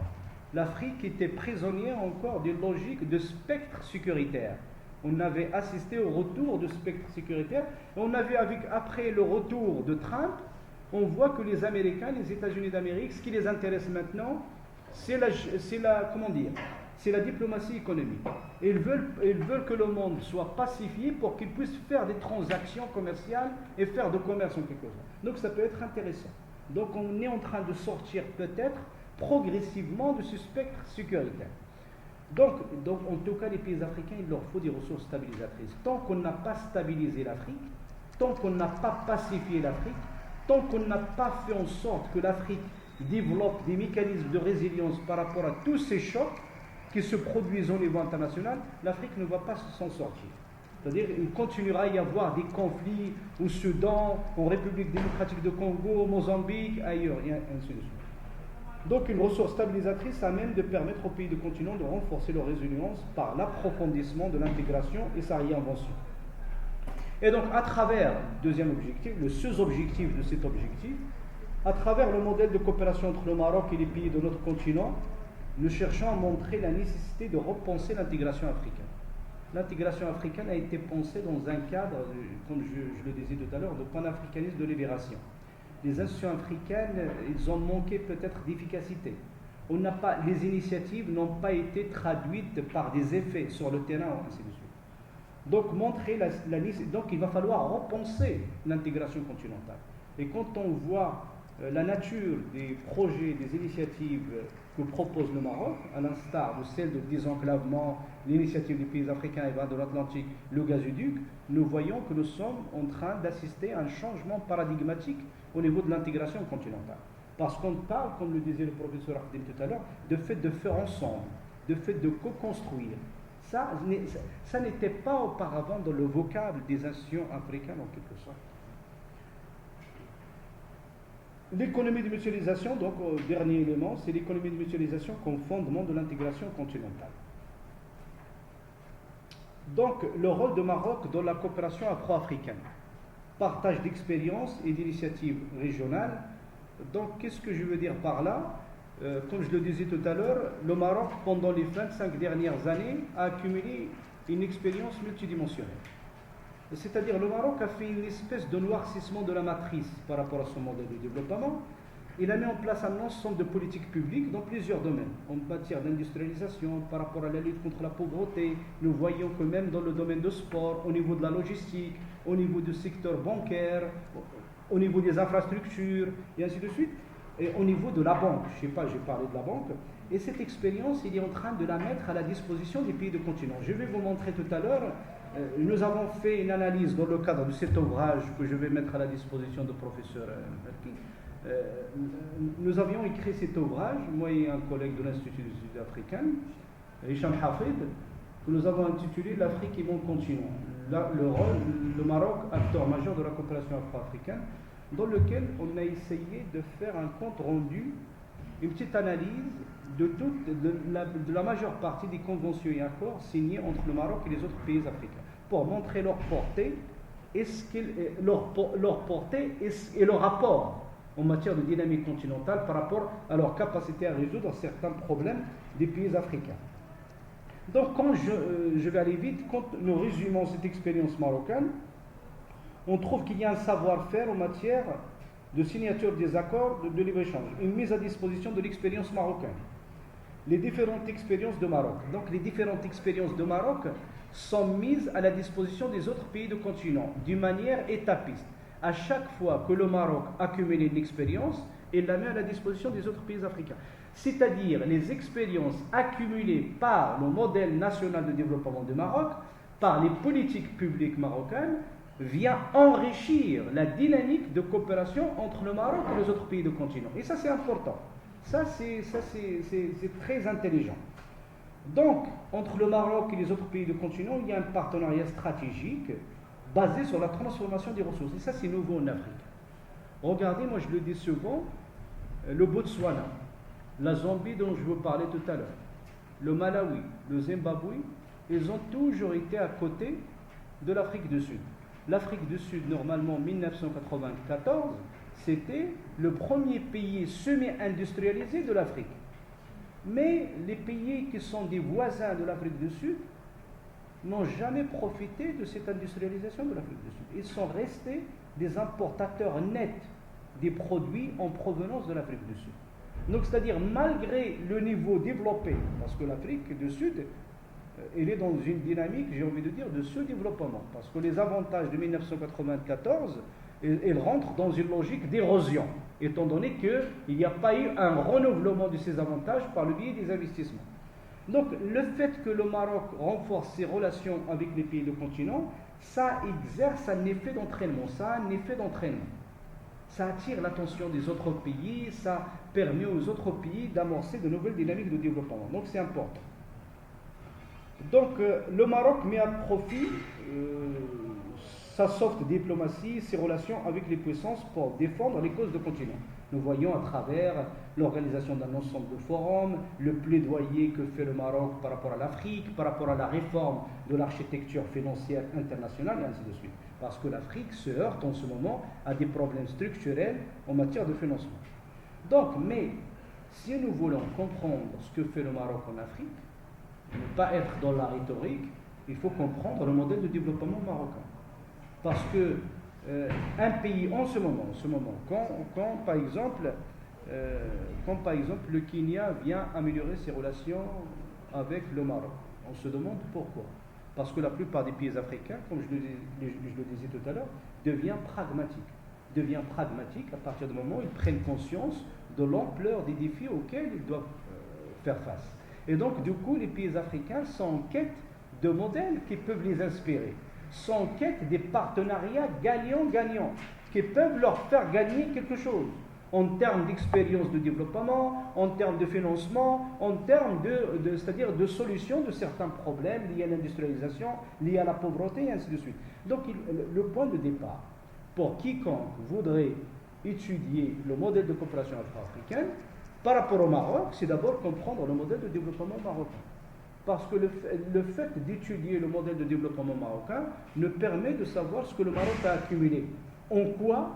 l'Afrique était prisonnière encore d'une logique de spectre sécuritaire. On avait assisté au retour de spectre sécuritaire, et on a vu après le retour de Trump, on voit que les Américains, les États-Unis d'Amérique, ce qui les intéresse maintenant, c'est la diplomatie économique. Ils veulent que le monde soit pacifié pour qu'ils puissent faire des transactions commerciales et faire de commerce en quelque sorte. Donc ça peut être intéressant. Donc on est en train de sortir peut-être progressivement de ce spectre sécuritaire. Donc en tout cas, les pays africains, il leur faut des ressources stabilisatrices. Tant qu'on n'a pas stabilisé l'Afrique, tant qu'on n'a pas pacifié l'Afrique, tant qu'on n'a pas fait en sorte que l'Afrique développe des mécanismes de résilience par rapport à tous ces chocs qui se produisent au niveau international, l'Afrique ne va pas s'en sortir. C'est-à-dire qu'il continuera à y avoir des conflits au Soudan, en République démocratique du Congo, au Mozambique, ailleurs, et ainsi de suite. Donc une ressource stabilisatrice à même de permettre aux pays du continent de renforcer leur résilience par l'approfondissement de l'intégration et sa réinvention. Et donc à travers, deuxième objectif, le sous-objectif de cet objectif, à travers le modèle de coopération entre le Maroc et les pays de notre continent, nous cherchons à montrer la nécessité de repenser l'intégration africaine. L'intégration africaine a été pensée dans un cadre, comme je le disais tout à l'heure, de panafricanisme de libération. Les institutions africaines, ils ont manqué peut-être d'efficacité. Les initiatives n'ont pas été traduites par des effets sur le terrain, ainsi de suite. Donc, donc il va falloir repenser l'intégration continentale. Et quand on voit la nature des projets, des initiatives que propose le Maroc, à l'instar de celle de désenclavement, l'initiative des pays africains et de l'Atlantique, le gazoduc, nous voyons que nous sommes en train d'assister à un changement paradigmatique au niveau de l'intégration continentale. Parce qu'on parle, comme le disait le professeur Ahdim tout à l'heure, de fait de faire ensemble, de fait de co-construire. Ça n'était pas auparavant dans le vocable des institutions africaines en quelque sorte. L'économie de mutualisation, donc dernier élément, c'est l'économie de mutualisation comme fondement de l'intégration continentale. Donc le rôle du Maroc dans la coopération afro-africaine, partage d'expériences et d'initiatives régionales. Donc qu'est-ce que je veux dire par là? Comme je le disais tout à l'heure, le Maroc pendant les 25 dernières années a accumulé une expérience multidimensionnelle. C'est-à-dire le Maroc a fait une espèce de noircissement de la matrice par rapport à son modèle de développement. Il a mis en place un ensemble de politiques publiques dans plusieurs domaines. En matière d'industrialisation, par rapport à la lutte contre la pauvreté, nous voyons que même dans le domaine du sport, au niveau de la logistique, au niveau du secteur bancaire, au niveau des infrastructures, et ainsi de suite, et au niveau de la banque, j'ai parlé de la banque, et cette expérience, il est en train de la mettre à la disposition des pays du continent. Je vais vous montrer tout à l'heure. Nous avons fait une analyse dans le cadre de cet ouvrage que je vais mettre à la disposition du professeur Merki. Nous avions écrit cet ouvrage, moi et un collègue de l'Institut des études africaines, Hicham Hafid, que nous avons intitulé L'Afrique et mon continent. Le Maroc, acteur majeur de la coopération afro-africaine. dans lequel on a essayé de faire un compte rendu, une petite analyse de la majeure partie des conventions et accords signés entre le Maroc et les autres pays africains, pour montrer leur portée, leur portée et leur rapport en matière de dynamique continentale par rapport à leur capacité à résoudre certains problèmes des pays africains. Donc quand je vais aller vite, quand nous résumons cette expérience marocaine, on trouve qu'il y a un savoir-faire en matière de signature des accords de libre-échange, une mise à disposition de l'expérience marocaine, les différentes expériences de Maroc. Donc les différentes expériences de Maroc sont mises à la disposition des autres pays du continent d'une manière étapiste. À chaque fois que le Maroc accumule une expérience, il la met à la disposition des autres pays africains. C'est-à-dire les expériences accumulées par le modèle national de développement du Maroc, par les politiques publiques marocaines, vient enrichir la dynamique de coopération entre le Maroc et les autres pays du continent. Et ça, c'est important. Ça, c'est très intelligent. Donc, entre le Maroc et les autres pays du continent, il y a un partenariat stratégique basé sur la transformation des ressources. Et ça, c'est nouveau en Afrique. Regardez, moi je le dis souvent, le Botswana, la Zambie dont je vous parlais tout à l'heure, le Malawi, le Zimbabwe, ils ont toujours été à côté de l'Afrique du Sud. L'Afrique du Sud, normalement, en 1994, c'était le premier pays semi-industrialisé de l'Afrique. Mais les pays qui sont des voisins de l'Afrique du Sud n'ont jamais profité de cette industrialisation de l'Afrique du Sud. Ils sont restés des importateurs nets des produits en provenance de l'Afrique du Sud. Donc, c'est-à-dire, malgré le niveau développé, parce que l'Afrique du Sud, elle est dans une dynamique, j'ai envie de dire, de sous-développement, parce que les avantages de 1994, ils rentrent dans une logique d'érosion, étant donné qu'il n'y a pas eu un renouvellement de ces avantages par le biais des investissements. Donc, le fait que le Maroc renforce ses relations avec les pays du continent, ça exerce un effet d'entraînement, ça attire l'attention des autres pays, ça permet aux autres pays d'amorcer de nouvelles dynamiques de développement. Donc, c'est important. Donc, le Maroc met à profit sa soft diplomatie, ses relations avec les puissances pour défendre les causes du continent. Nous voyons à travers l'organisation d'un ensemble de forums, le plaidoyer que fait le Maroc par rapport à l'Afrique, par rapport à la réforme de l'architecture financière internationale, et ainsi de suite. Parce que l'Afrique se heurte en ce moment à des problèmes structurels en matière de financement. Donc, mais si nous voulons comprendre ce que fait le Maroc en Afrique, ne pas être dans la rhétorique, il faut comprendre le modèle de développement marocain. Parce que un pays en ce moment, quand par exemple le Kenya vient améliorer ses relations avec le Maroc, on se demande pourquoi. Parce que la plupart des pays africains, comme je le disais tout à l'heure, deviennent pragmatiques à partir du moment où ils prennent conscience de l'ampleur des défis auxquels ils doivent faire face. Et donc, du coup, les pays africains sont en quête de modèles qui peuvent les inspirer, sont en quête des partenariats gagnants-gagnants, qui peuvent leur faire gagner quelque chose, en termes d'expérience de développement, en termes de financement, en termes c'est-à-dire de solution de certains problèmes liés à l'industrialisation, liés à la pauvreté, et ainsi de suite. Donc, le point de départ, pour quiconque voudrait étudier le modèle de coopération afro-africaine, par rapport au Maroc, c'est d'abord comprendre le modèle de développement marocain. Parce que le fait d'étudier le modèle de développement marocain nous permet de savoir ce que le Maroc a accumulé. En quoi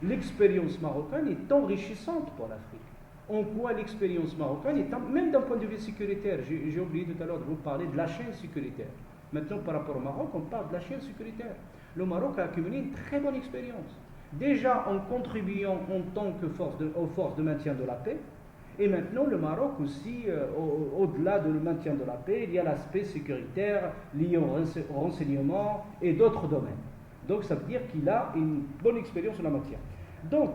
l'expérience marocaine est enrichissante pour l'Afrique. En quoi l'expérience marocaine est, même d'un point de vue sécuritaire, j'ai oublié tout à l'heure de vous parler de la chaîne sécuritaire. Maintenant, par rapport au Maroc, on parle de la chaîne sécuritaire. Le Maroc a accumulé une très bonne expérience. Déjà en contribuant en tant que aux forces de maintien de la paix, et maintenant le Maroc aussi, au-delà du maintien de la paix, il y a l'aspect sécuritaire lié au renseignement et d'autres domaines. Donc ça veut dire qu'il a une bonne expérience en la matière. Donc,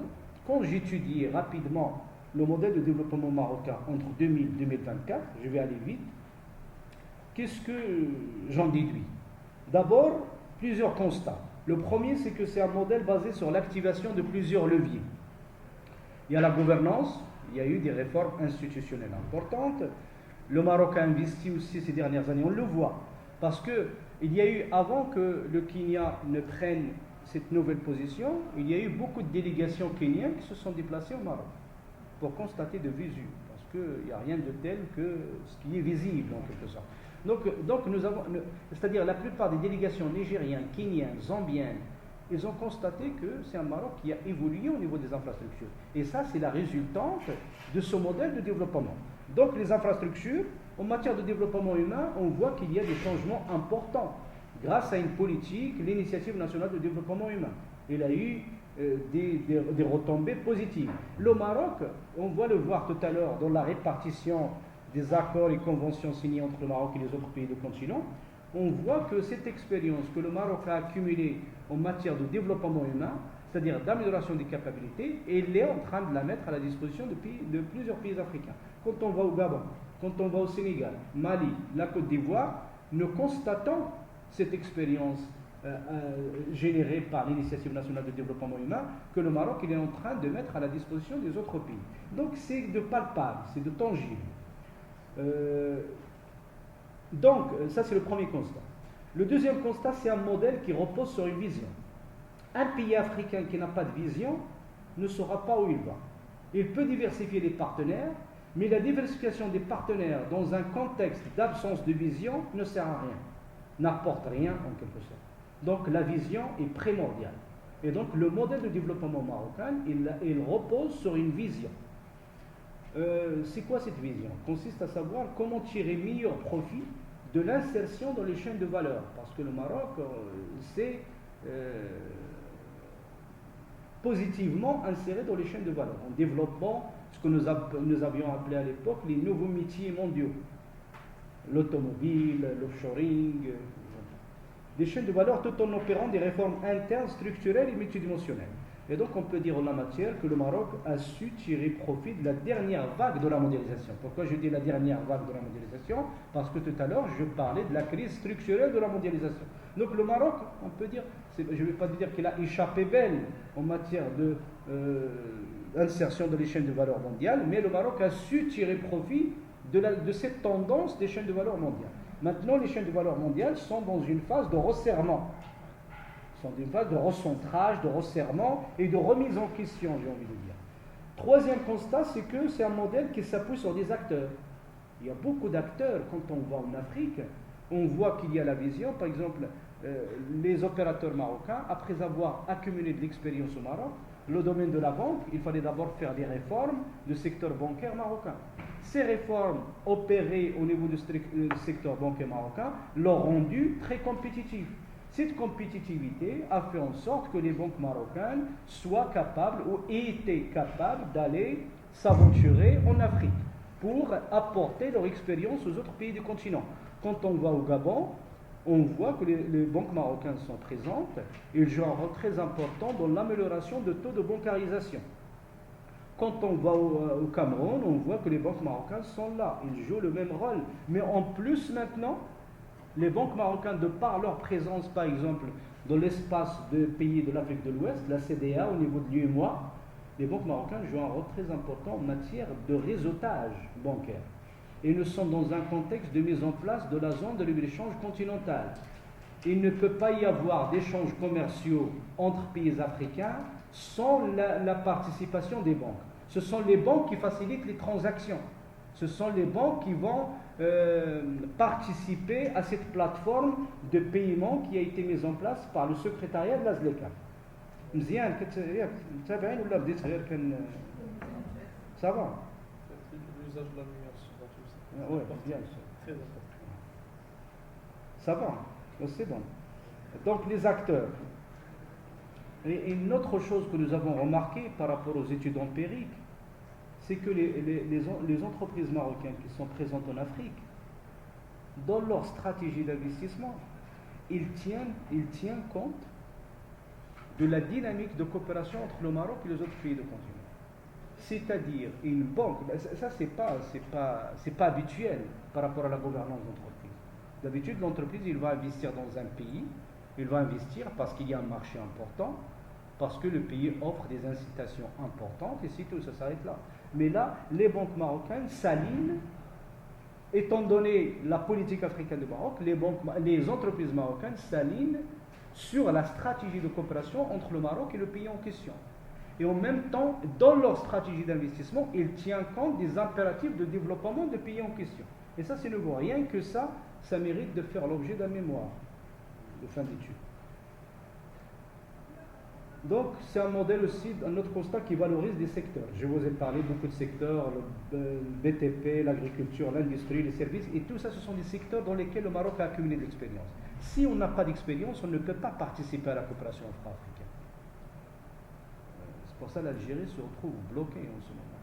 quand j'étudie rapidement le modèle de développement marocain entre 2000 et 2024, je vais aller vite, qu'est-ce que j'en déduis? D'abord, plusieurs constats. Le premier, c'est que c'est un modèle basé sur l'activation de plusieurs leviers. Il y a la gouvernance, il y a eu des réformes institutionnelles importantes. Le Maroc a investi aussi ces dernières années, on le voit. Parce qu'il y a eu, avant que le Kenya ne prenne cette nouvelle position, il y a eu beaucoup de délégations kenyanes qui se sont déplacées au Maroc pour constater de visu, parce qu'il n'y a rien de tel que ce qui est visible en quelque sorte. Donc nous avons, c'est-à-dire la plupart des délégations nigériennes, kenyanes, zambiennes, ils ont constaté que c'est un Maroc qui a évolué au niveau des infrastructures. Et ça, c'est la résultante de ce modèle de développement. Donc les infrastructures, en matière de développement humain, on voit qu'il y a des changements importants grâce à une politique, l'initiative nationale de développement humain. Il a eu des retombées positives. Le Maroc, on va le voir tout à l'heure dans la répartition des accords et conventions signés entre le Maroc et les autres pays du continent, on voit que cette expérience que le Maroc a accumulée en matière de développement humain, c'est-à-dire d'amélioration des capacités, il est en train de la mettre à la disposition de plusieurs pays africains. Quand on va au Gabon, quand on va au Sénégal, Mali, la Côte d'Ivoire, nous constatons cette expérience générée par l'initiative nationale de développement humain que le Maroc il est en train de mettre à la disposition des autres pays. Donc c'est de palpable, c'est de tangible. Donc ça c'est le premier constat. Le deuxième constat, c'est un modèle qui repose sur une vision. Un pays africain qui n'a pas de vision ne saura pas où il va. Il peut diversifier les partenaires, mais la diversification des partenaires dans un contexte d'absence de vision ne sert à rien, n'apporte rien en quelque sorte. Donc la vision est primordiale. Et donc le modèle de développement marocain, il repose sur une vision. C'est quoi cette vision? Consiste à savoir comment tirer meilleur profit de l'insertion dans les chaînes de valeur. Parce que le Maroc, c'est positivement inséré dans les chaînes de valeur, en développant ce que nous avions appelé à l'époque les nouveaux métiers mondiaux. L'automobile, l'offshoring, des chaînes de valeur tout en opérant des réformes internes, structurelles et multidimensionnelles. Et donc on peut dire en la matière que le Maroc a su tirer profit de la dernière vague de la mondialisation. Pourquoi je dis la dernière vague de la mondialisation? Parce que tout à l'heure je parlais de la crise structurelle de la mondialisation. Donc le Maroc, on peut dire, je ne vais pas dire qu'il a échappé belle en matière d'insertion dans les chaînes de valeur mondiales, mais le Maroc a su tirer profit de cette tendance des chaînes de valeur mondiales. Maintenant, les chaînes de valeur mondiales sont dans une phase de resserrement. Sont dans une phase de recentrage, de resserrement et de remise en question, j'ai envie de dire. Troisième constat, c'est que c'est un modèle qui s'appuie sur des acteurs. Il y a beaucoup d'acteurs. Quand on va en Afrique, on voit qu'il y a la vision. Par exemple, les opérateurs marocains, après avoir accumulé de l'expérience au Maroc, le domaine de la banque, il fallait d'abord faire des réformes du secteur bancaire marocain. Ces réformes opérées au niveau du secteur bancaire marocain l'ont rendu très compétitif. Cette compétitivité a fait en sorte que les banques marocaines soient capables ou aient été capables d'aller s'aventurer en Afrique pour apporter leur expérience aux autres pays du continent. Quand on va au Gabon, on voit que les banques marocaines sont présentes et ils jouent un rôle très important dans l'amélioration de taux de bancarisation. Quand on va au Cameroun, on voit que les banques marocaines sont là, ils jouent le même rôle. Mais en plus maintenant, les banques marocaines, de par leur présence par exemple dans l'espace de pays de l'Afrique de l'Ouest, la CEDEAO au niveau de l'UEMOA, les banques marocaines jouent un rôle très important en matière de réseautage bancaire. Et nous sommes dans un contexte de mise en place de la zone de libre-échange continentale. Il ne peut pas y avoir d'échanges commerciaux entre pays africains sans la participation des banques. Ce sont les banques qui facilitent les transactions. Ce sont les banques qui vont participer à cette plateforme de paiement qui a été mise en place par le secrétariat de la ZLECA. Ça va? L'usage de la lumière sur la télé. Oui, bien sûr. Très important. Ça va, c'est bon. Donc les acteurs. Et une autre chose que nous avons remarqué par rapport aux études empiriques, c'est que les entreprises marocaines qui sont présentes en Afrique, dans leur stratégie d'investissement, ils tiennent compte de la dynamique de coopération entre le Maroc et les autres pays du continent. C'est-à-dire une banque, ça c'est pas habituel par rapport à la gouvernance d'entreprise. D'habitude, l'entreprise, il va investir dans un pays, il va investir parce qu'il y a un marché important, parce que le pays offre des incitations importantes, et c'est tout, ça s'arrête là. Mais là, les banques marocaines s'alignent, étant donné la politique africaine du Maroc, les entreprises marocaines s'alignent sur la stratégie de coopération entre le Maroc et le pays en question. Et en même temps, dans leur stratégie d'investissement, ils tiennent compte des impératifs de développement du pays en question. Et ça, c'est nouveau. Rien que ça mérite de faire l'objet d'un mémoire de fin d'études. Donc, c'est un modèle aussi, un autre constat qui valorise des secteurs. Je vous ai parlé beaucoup de secteurs, le BTP, l'agriculture, l'industrie, les services, et tout ça, ce sont des secteurs dans lesquels le Maroc a accumulé de l'expérience. Si on n'a pas d'expérience, on ne peut pas participer à la coopération afro-africaine. C'est pour ça que l'Algérie se retrouve bloquée en ce moment.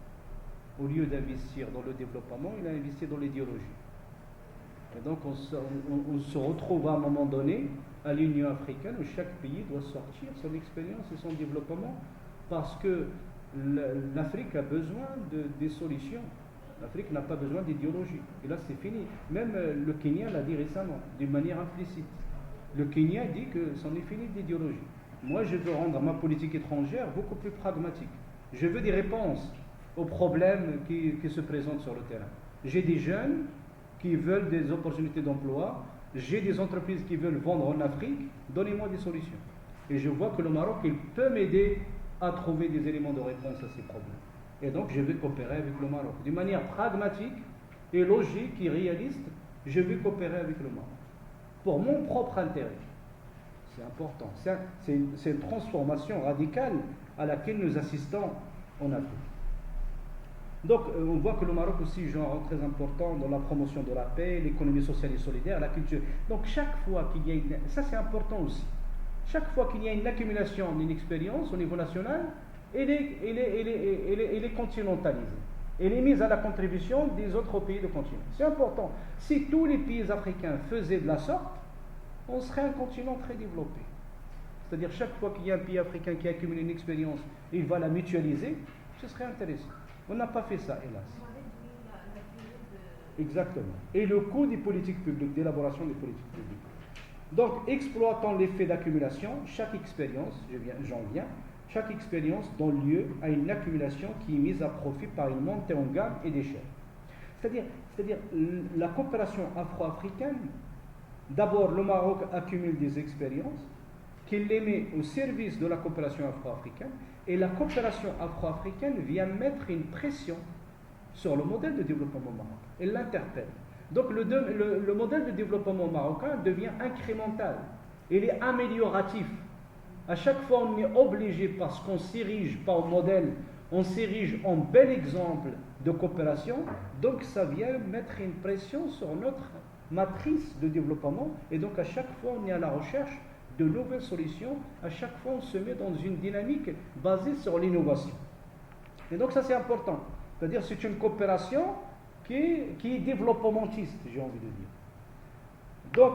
Au lieu d'investir dans le développement, il a investi dans l'idéologie. Et donc, on se retrouve à un moment donné à l'Union africaine où chaque pays doit sortir son expérience et son développement parce que l'Afrique a besoin des solutions. L'Afrique n'a pas besoin d'idéologie. Et là, c'est fini. Même le Kenya l'a dit récemment, d'une manière implicite. Le Kenya dit que c'en est fini d'idéologie. Moi, je veux rendre ma politique étrangère beaucoup plus pragmatique. Je veux des réponses aux problèmes qui se présentent sur le terrain. J'ai des jeunes qui veulent des opportunités d'emploi, j'ai des entreprises qui veulent vendre en Afrique, donnez-moi des solutions. Et je vois que le Maroc, il peut m'aider à trouver des éléments de réponse à ces problèmes. Et donc, je vais coopérer avec le Maroc. D'une manière pragmatique et logique et réaliste, je vais coopérer avec le Maroc. Pour mon propre intérêt. C'est important. C'est une transformation radicale à laquelle nous assistons en Afrique. Donc, on voit que le Maroc aussi joue un rôle très important dans la promotion de la paix, l'économie sociale et solidaire, la culture. Donc, chaque fois qu'il y a ça c'est important aussi. Chaque fois qu'il y a une accumulation d'une expérience au niveau national, elle est continentalisée. Elle est mise à la contribution des autres pays de continent. C'est important. Si tous les pays africains faisaient de la sorte, on serait un continent très développé. C'est-à-dire, chaque fois qu'il y a un pays africain qui accumule une expérience, il va la mutualiser, ce serait intéressant. On n'a pas fait ça, hélas. Exactement. Et le coût des politiques publiques, d'élaboration des politiques publiques. Donc, exploitant l'effet d'accumulation, chaque expérience, chaque expérience donne lieu à une accumulation qui est mise à profit par une montée en gamme et d'échelle. C'est-à-dire, la coopération afro-africaine, d'abord, le Maroc accumule des expériences qu'il les met au service de la coopération afro-africaine, et la coopération afro-africaine vient mettre une pression sur le modèle de développement marocain. Elle l'interpelle. Donc le modèle de développement marocain devient incrémental. Il est amélioratif. À chaque fois, on est obligé, parce qu'on s'érige pas au modèle, on s'érige en bel exemple de coopération, donc ça vient mettre une pression sur notre matrice de développement, et donc à chaque fois, on est à la recherche de nouvelles solutions. À chaque fois, on se met dans une dynamique basée sur l'innovation. Et donc ça, c'est important. C'est-à-dire, c'est une coopération qui est développementiste, j'ai envie de dire. Donc,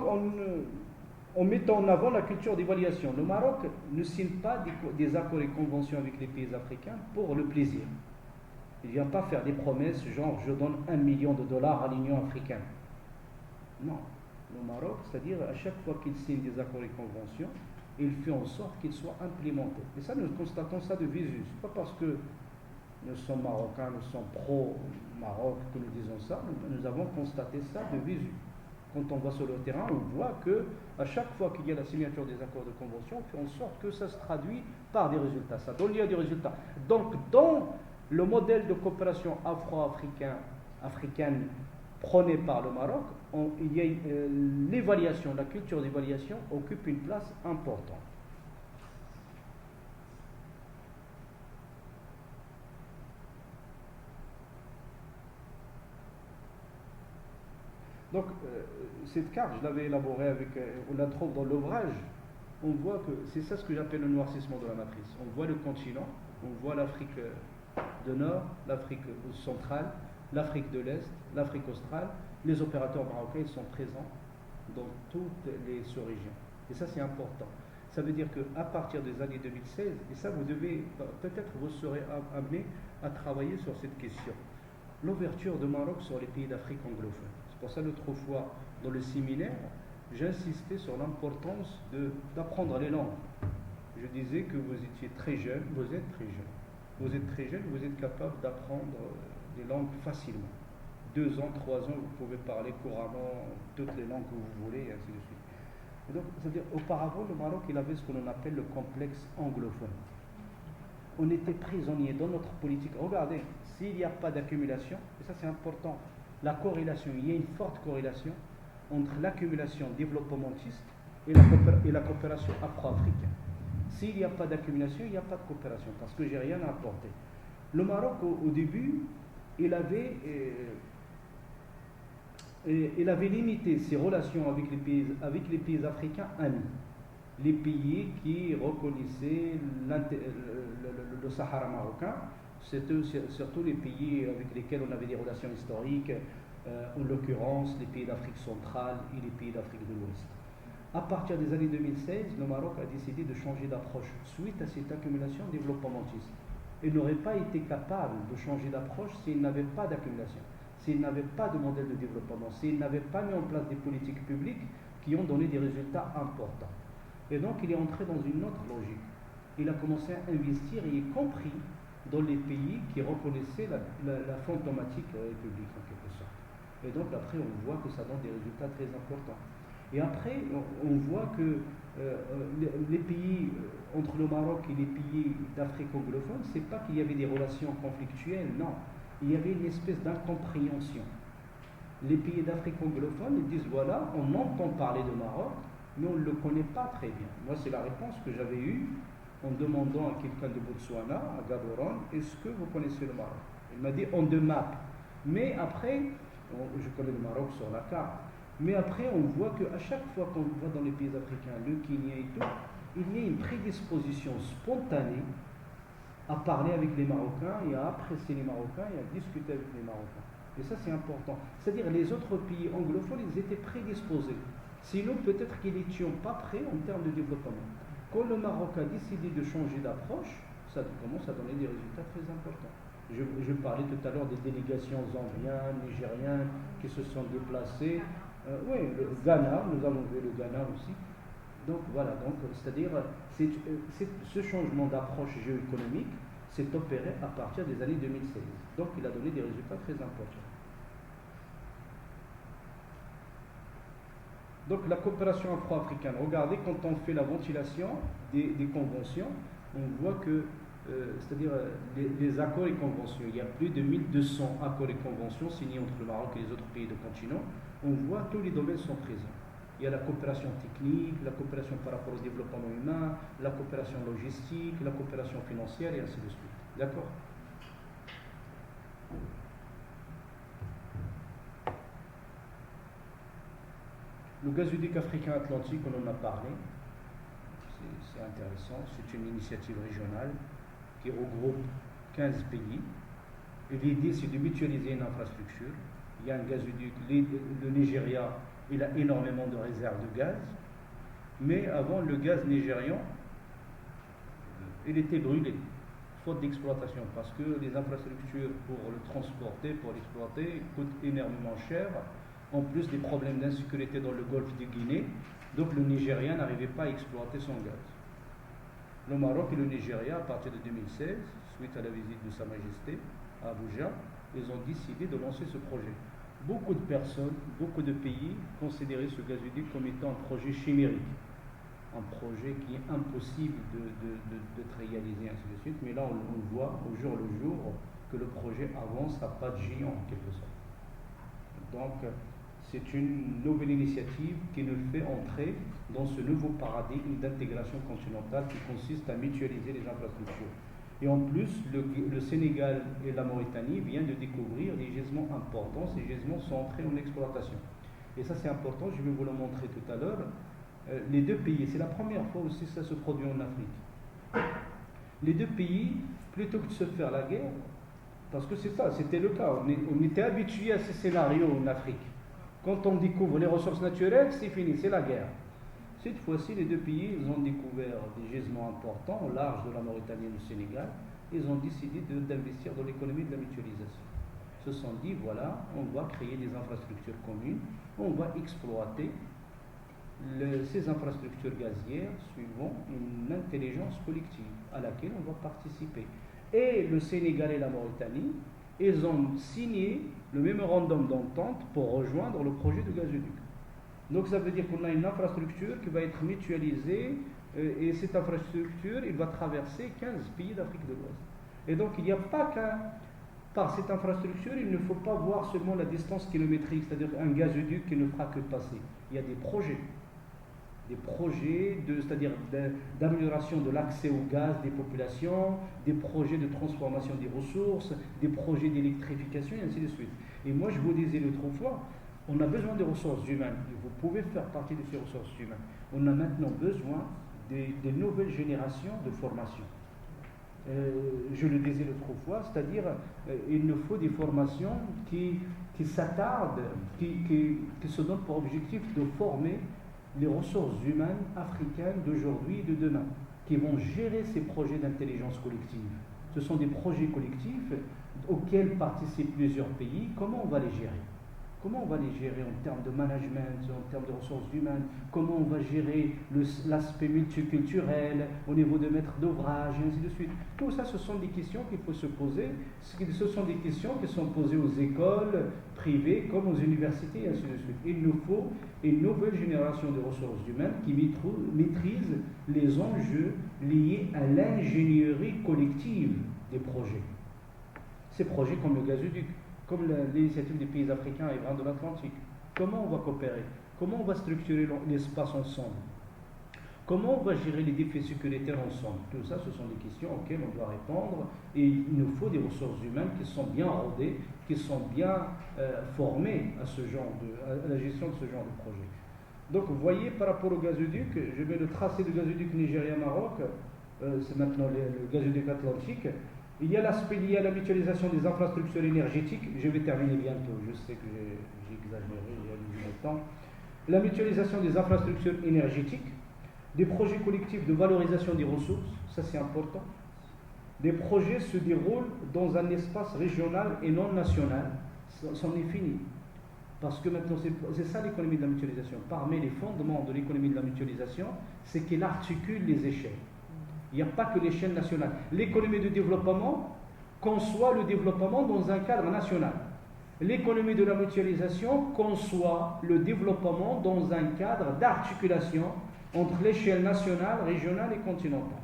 en mettant en avant la culture d'évaluation, le Maroc ne signe pas des accords et conventions avec les pays africains pour le plaisir. Il ne vient pas faire des promesses genre je donne $1 million à l'Union africaine. Non. Le Maroc, c'est-à-dire à chaque fois qu'il signe des accords et conventions, il fait en sorte qu'ils soient implémentés. Et ça, nous constatons ça de visu. Ce n'est pas parce que nous sommes marocains, nous sommes pro-Maroc que nous disons ça. Nous avons constaté ça de visu. Quand on va sur le terrain, on voit que à chaque fois qu'il y a la signature des accords de convention, on fait en sorte que ça se traduit par des résultats. Ça donne lieu à des résultats. Donc, dans le modèle de coopération afro-africaine prôné par le Maroc, il y a l'évaluation, la culture d'évaluation occupe une place importante. Donc, cette carte, je l'avais élaborée on la trouve dans l'ouvrage. On voit que c'est ça ce que j'appelle le noircissement de la matrice. On voit le continent, on voit l'Afrique du Nord, l'Afrique centrale, l'Afrique de l'Est, l'Afrique australe. Les opérateurs marocains sont présents dans toutes les sous-régions. Et ça, c'est important. Ça veut dire qu'à partir des années 2016, et ça, peut-être vous serez amené à travailler sur cette question, l'ouverture de Maroc sur les pays d'Afrique anglophone. C'est pour ça, l'autre fois, dans le séminaire, j'insistais sur l'importance d'apprendre les langues. Je disais que vous étiez très jeune, vous êtes très jeune. Vous êtes très jeune, vous êtes capable d'apprendre des langues facilement. 2 ans, 3 ans, vous pouvez parler couramment toutes les langues que vous voulez, et ainsi de suite. Et donc, c'est-à-dire, auparavant, le Maroc, il avait ce que l'on appelle le complexe anglophone. On était prisonnier dans notre politique. Regardez, s'il n'y a pas d'accumulation, et ça c'est important, la corrélation, il y a une forte corrélation entre l'accumulation développementiste et la coopération afro-africaine. S'il n'y a pas d'accumulation, il n'y a pas de coopération, parce que j'ai rien à apporter. Le Maroc, au début, il avait limité ses relations avec les pays africains amis. Les pays qui reconnaissaient le Sahara marocain, c'était surtout les pays avec lesquels on avait des relations historiques, en l'occurrence les pays d'Afrique centrale et les pays d'Afrique de l'Ouest. À partir des années 2016, le Maroc a décidé de changer d'approche suite à cette accumulation développementiste. Il n'aurait pas été capable de changer d'approche s'il n'avait pas d'accumulation, s'il n'avait pas de modèle de développement, s'il n'avait pas mis en place des politiques publiques qui ont donné des résultats importants. Et donc il est entré dans une autre logique. Il a commencé à investir, y compris dans les pays qui reconnaissaient la fantomatique république en quelque sorte. Et donc après on voit que ça donne des résultats très importants. Et après on voit que les pays entre le Maroc et les pays d'Afrique anglophone, c'est pas qu'il y avait des relations conflictuelles, non. Il y avait une espèce d'incompréhension. Les pays d'Afrique anglophone, ils disent voilà, on entend parler de Maroc, mais on ne le connaît pas très bien. Moi, c'est la réponse que j'avais eue en demandant à quelqu'un de Botswana, à Gaborone, est-ce que vous connaissez le Maroc? Il m'a dit on the map. Mais après, je connais le Maroc sur la carte, mais après on voit qu'à chaque fois qu'on va dans les pays africains, le Kenya et tout, il y a une prédisposition spontanée à parler avec les Marocains et à apprécier les Marocains et à discuter avec les Marocains. Et ça c'est important. C'est-à-dire les autres pays anglophones, ils étaient prédisposés. Sinon, peut-être qu'ils n'étaient pas prêts en termes de développement. Quand le Maroc a décidé de changer d'approche, ça commence à donner des résultats très importants. Je parlais tout à l'heure des délégations zambiennes, nigériennes qui se sont déplacées. Oui, le Ghana, nous avons vu le Ghana aussi. Donc voilà, c'est-à-dire ce changement d'approche géoéconomique s'est opéré à partir des années 2016. Donc il a donné des résultats très importants. Donc la coopération afro-africaine, regardez quand on fait la ventilation des conventions, on voit que, c'est-à-dire les accords et conventions, il y a plus de 1200 accords et conventions signés entre le Maroc et les autres pays du continent, on voit que tous les domaines sont présents. Il y a la coopération technique, la coopération par rapport au développement humain, la coopération logistique, la coopération financière et ainsi de suite. D'accord ? Le gazoduc africain atlantique, on en a parlé, c'est intéressant, c'est une initiative régionale qui regroupe 15 pays. Et l'idée, c'est de mutualiser une infrastructure. Il y a un gazoduc, le Nigeria, il a énormément de réserves de gaz, mais avant, le gaz nigérian, il était brûlé, faute d'exploitation, parce que les infrastructures pour le transporter, pour l'exploiter, coûtent énormément cher. En plus des problèmes d'insécurité dans le golfe de Guinée, donc le Nigeria n'arrivait pas à exploiter son gaz. Le Maroc et le Nigeria, à partir de 2016, suite à la visite de Sa Majesté à Abuja, ils ont décidé de lancer ce projet. Beaucoup de personnes, beaucoup de pays considéraient ce gazoduc comme étant un projet chimérique, un projet qui est impossible d'être réalisé, ainsi de suite, mais là on voit au jour le jour que le projet avance à pas de géant en quelque sorte. Donc, c'est une nouvelle initiative qui nous fait entrer dans ce nouveau paradigme d'intégration continentale qui consiste à mutualiser les infrastructures. Et en plus, le Sénégal et la Mauritanie viennent de découvrir des gisements importants. Ces gisements sont entrés en exploitation. Et ça, c'est important, je vais vous le montrer tout à l'heure. Les deux pays, c'est la première fois aussi que ça se produit en Afrique. Les deux pays, plutôt que de se faire la guerre, parce que c'est ça, c'était le cas, on était habitué à ces scénarios en Afrique. Quand on découvre les ressources naturelles, c'est fini, c'est la guerre. Cette fois-ci, les deux pays, ils ont découvert des gisements importants au large de la Mauritanie et du Sénégal. Ils ont décidé d'investir dans l'économie de la mutualisation. Ils se sont dit, voilà, on va créer des infrastructures communes, on va exploiter ces infrastructures gazières suivant une intelligence collective à laquelle on va participer. Et le Sénégal et la Mauritanie, ils ont signé le mémorandum d'entente pour rejoindre le projet de gazoduc. Donc ça veut dire qu'on a une infrastructure qui va être mutualisée et cette infrastructure, il va traverser 15 pays d'Afrique de l'Ouest. Et donc il n'y a pas qu'un... Par cette infrastructure, il ne faut pas voir seulement la distance kilométrique, c'est-à-dire un gazoduc qui ne fera que passer. Il y a des projets c'est-à-dire d'amélioration de l'accès au gaz des populations, des projets de transformation des ressources, des projets d'électrification et ainsi de suite. Et moi je vous disais l'autre fois, on a besoin de ressources humaines, et vous pouvez faire partie de ces ressources humaines. On a maintenant besoin des nouvelles générations de formation. Je le disais l'autre fois, c'est-à-dire il nous faut des formations qui s'attardent, qui se donnent pour objectif de former les ressources humaines africaines d'aujourd'hui et de demain, qui vont gérer ces projets d'intelligence collective. Ce sont des projets collectifs auxquels participent plusieurs pays. Comment on va les gérer ? Comment on va les gérer en termes de management, en termes de ressources humaines? Comment on va gérer l'aspect multiculturel au niveau de maître d'ouvrage et ainsi de suite? Tout ça, ce sont des questions qu'il faut se poser. Ce sont des questions qui sont posées aux écoles privées comme aux universités et ainsi de suite. Il nous faut une nouvelle génération de ressources humaines qui maîtrise les enjeux liés à l'ingénierie collective des projets. Ces projets comme le gazoduc, comme l'initiative des pays africains et grands de l'Atlantique. Comment on va coopérer? Comment on va structurer l'espace ensemble? Comment on va gérer les défis sécuritaires ensemble? Tout ça, ce sont des questions auxquelles on doit répondre et il nous faut des ressources humaines qui sont bien rodées, qui sont bien formées à la gestion de ce genre de projet. Donc, vous voyez, par rapport au gazoduc, je mets le tracé du gazoduc Nigeria-Maroc, c'est maintenant le gazoduc atlantique. Il y a l'aspect lié à la mutualisation des infrastructures énergétiques. Je vais terminer bientôt, je sais que j'ai exagéré, j'ai allumé le temps. La mutualisation des infrastructures énergétiques, des projets collectifs de valorisation des ressources, ça c'est important. Des projets se déroulent dans un espace régional et non national, c'en est fini. Parce que maintenant, c'est ça l'économie de la mutualisation. Parmi les fondements de l'économie de la mutualisation, c'est qu'elle articule les échelles. Il n'y a pas que l'échelle nationale. L'économie de développement conçoit le développement dans un cadre national. L'économie de la mutualisation conçoit le développement dans un cadre d'articulation entre l'échelle nationale, régionale et continentale.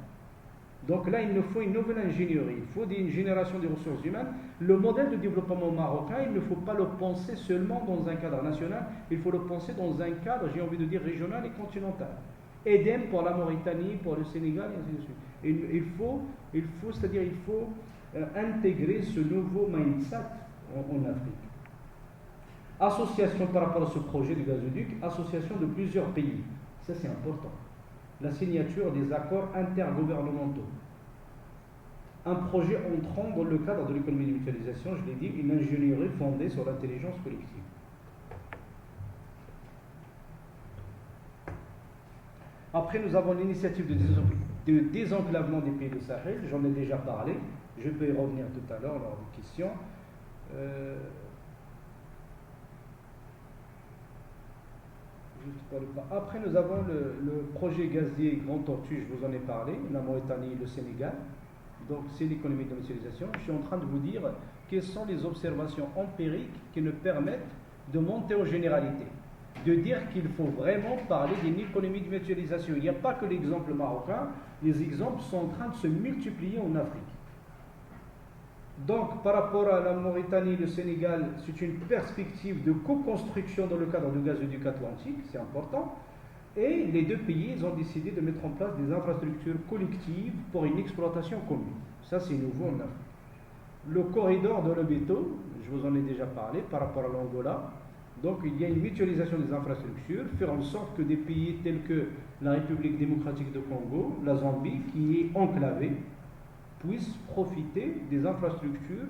Donc là, il nous faut une nouvelle ingénierie, il faut une génération de ressources humaines. Le modèle de développement marocain, il ne faut pas le penser seulement dans un cadre national, il faut le penser dans un cadre, j'ai envie de dire, régional et continental. Idem pour la Mauritanie, pour le Sénégal, et ainsi de suite. Il faut intégrer ce nouveau mindset en Afrique. Association par rapport à ce projet de gazoduc, association de plusieurs pays. Ça, c'est important. La signature des accords intergouvernementaux. Un projet entrant dans le cadre de l'économie de mutualisation, je l'ai dit, une ingénierie fondée sur l'intelligence collective. Après, nous avons l'initiative de désenclavement des pays du Sahel. J'en ai déjà parlé. Je peux y revenir tout à l'heure lors des questions. Après, nous avons le projet gazier Grand Tortue, je vous en ai parlé, la Mauritanie et le Sénégal. Donc, c'est l'économie de la mutualisation. Je suis en train de vous dire quelles sont les observations empiriques qui nous permettent de monter aux généralités. De dire qu'il faut vraiment parler d'une économie de mutualisation. Il n'y a pas que l'exemple marocain, les exemples sont en train de se multiplier en Afrique. Donc, par rapport à la Mauritanie et le Sénégal, c'est une perspective de co-construction dans le cadre du gazoduc atlantique, c'est important. Et les deux pays, ils ont décidé de mettre en place des infrastructures collectives pour une exploitation commune. Ça, c'est nouveau en Afrique. Le corridor de Lobito, je vous en ai déjà parlé, par rapport à l'Angola. Donc, il y a une mutualisation des infrastructures, faire en sorte que des pays tels que la République démocratique du Congo, la Zambie, qui est enclavée, puissent profiter des infrastructures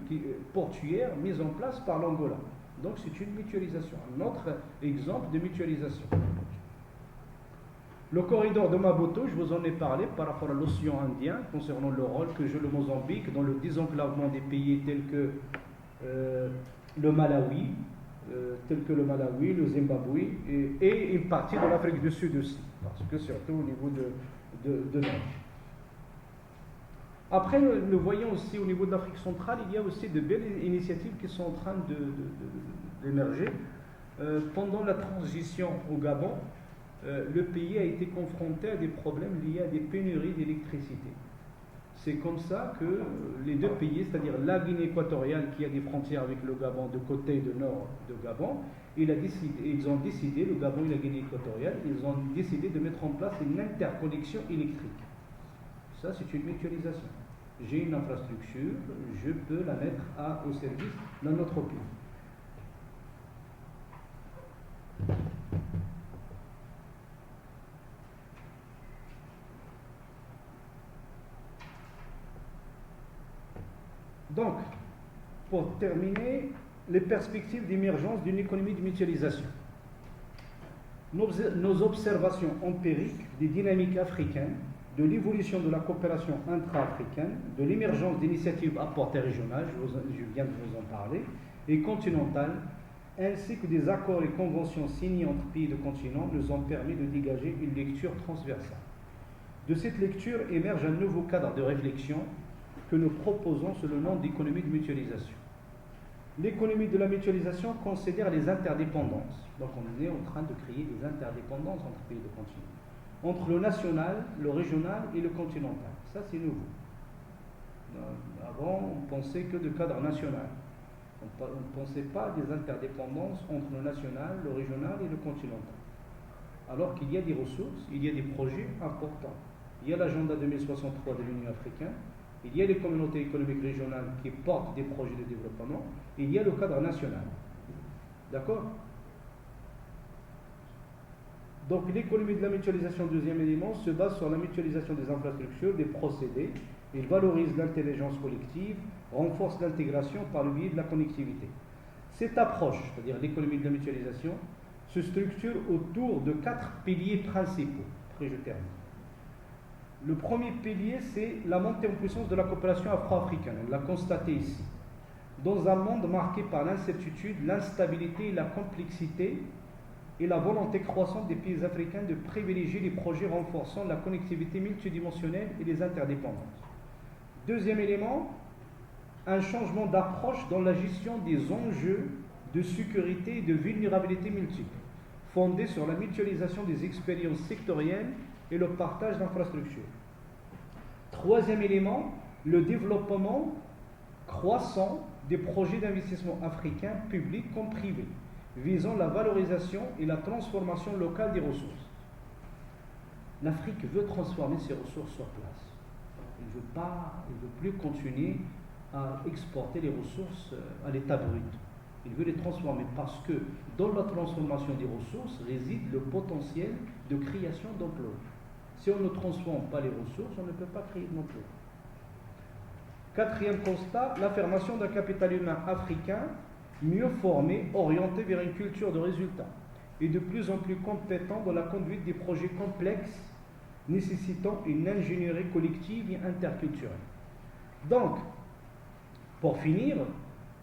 portuaires mises en place par l'Angola. Donc, c'est une mutualisation, un autre exemple de mutualisation. Le corridor de Maboto, je vous en ai parlé par rapport à l'océan Indien, concernant le rôle que joue le Mozambique dans le désenclavement des pays tels que le Malawi, le Zimbabwe et une partie de l'Afrique du Sud aussi, parce que surtout au niveau de neige. Après, nous voyons aussi au niveau de l'Afrique centrale, il y a aussi de belles initiatives qui sont en train d'émerger. Pendant la transition au Gabon, le pays a été confronté à des problèmes liés à des pénuries d'électricité. C'est comme ça que les deux pays, c'est-à-dire la Guinée équatoriale qui a des frontières avec le Gabon de côté de nord de Gabon, ils ont décidé, le Gabon et la Guinée équatoriale, ils ont décidé de mettre en place une interconnexion électrique. Ça, c'est une mutualisation. J'ai une infrastructure, je peux la mettre au service d'un autre pays. Donc, pour terminer, les perspectives d'émergence d'une économie de mutualisation. Nos observations empiriques des dynamiques africaines, de l'évolution de la coopération intra-africaine, de l'émergence d'initiatives à portée régionale, je viens de vous en parler, et continentales, ainsi que des accords et conventions signés entre pays de continent, nous ont permis de dégager une lecture transversale. De cette lecture émerge un nouveau cadre de réflexion que nous proposons sous le nom d'économie de mutualisation. L'économie de la mutualisation considère les interdépendances. Donc on est en train de créer des interdépendances entre pays de continent. Entre le national, le régional et le continental. Ça c'est nouveau. Avant on pensait que de cadre national. On ne pensait pas des interdépendances entre le national, le régional et le continental. Alors qu'il y a des ressources, il y a des projets importants. Il y a l'agenda 2063 de l'Union africaine, il y a les communautés économiques régionales qui portent des projets de développement, et il y a le cadre national. D'accord? Donc l'économie de la mutualisation, deuxième élément, se base sur la mutualisation des infrastructures, des procédés. Il valorise l'intelligence collective, renforce l'intégration par le biais de la connectivité. Cette approche, c'est-à-dire l'économie de la mutualisation, se structure autour de 4 piliers principaux. Après je termine. Le premier pilier, c'est la montée en puissance de la coopération afro-africaine. On l'a constaté ici. Dans un monde marqué par l'incertitude, l'instabilité, la complexité et la volonté croissante des pays africains de privilégier les projets renforçant la connectivité multidimensionnelle et les interdépendances. Deuxième élément, un changement d'approche dans la gestion des enjeux de sécurité et de vulnérabilité multiples, fondé sur la mutualisation des expériences sectorielles et le partage d'infrastructures. Troisième élément, le développement croissant des projets d'investissement africains, publics comme privés, visant la valorisation et la transformation locale des ressources. L'Afrique veut transformer ses ressources sur place. Il ne veut plus continuer à exporter les ressources à l'état brut. Il veut les transformer parce que dans la transformation des ressources réside le potentiel de création d'emplois. Si on ne transforme pas les ressources, on ne peut pas créer d'emplois. Quatrième constat, l'affirmation d'un capital humain africain mieux formé, orienté vers une culture de résultats et de plus en plus compétent dans la conduite des projets complexes nécessitant une ingénierie collective et interculturelle. Donc, pour finir,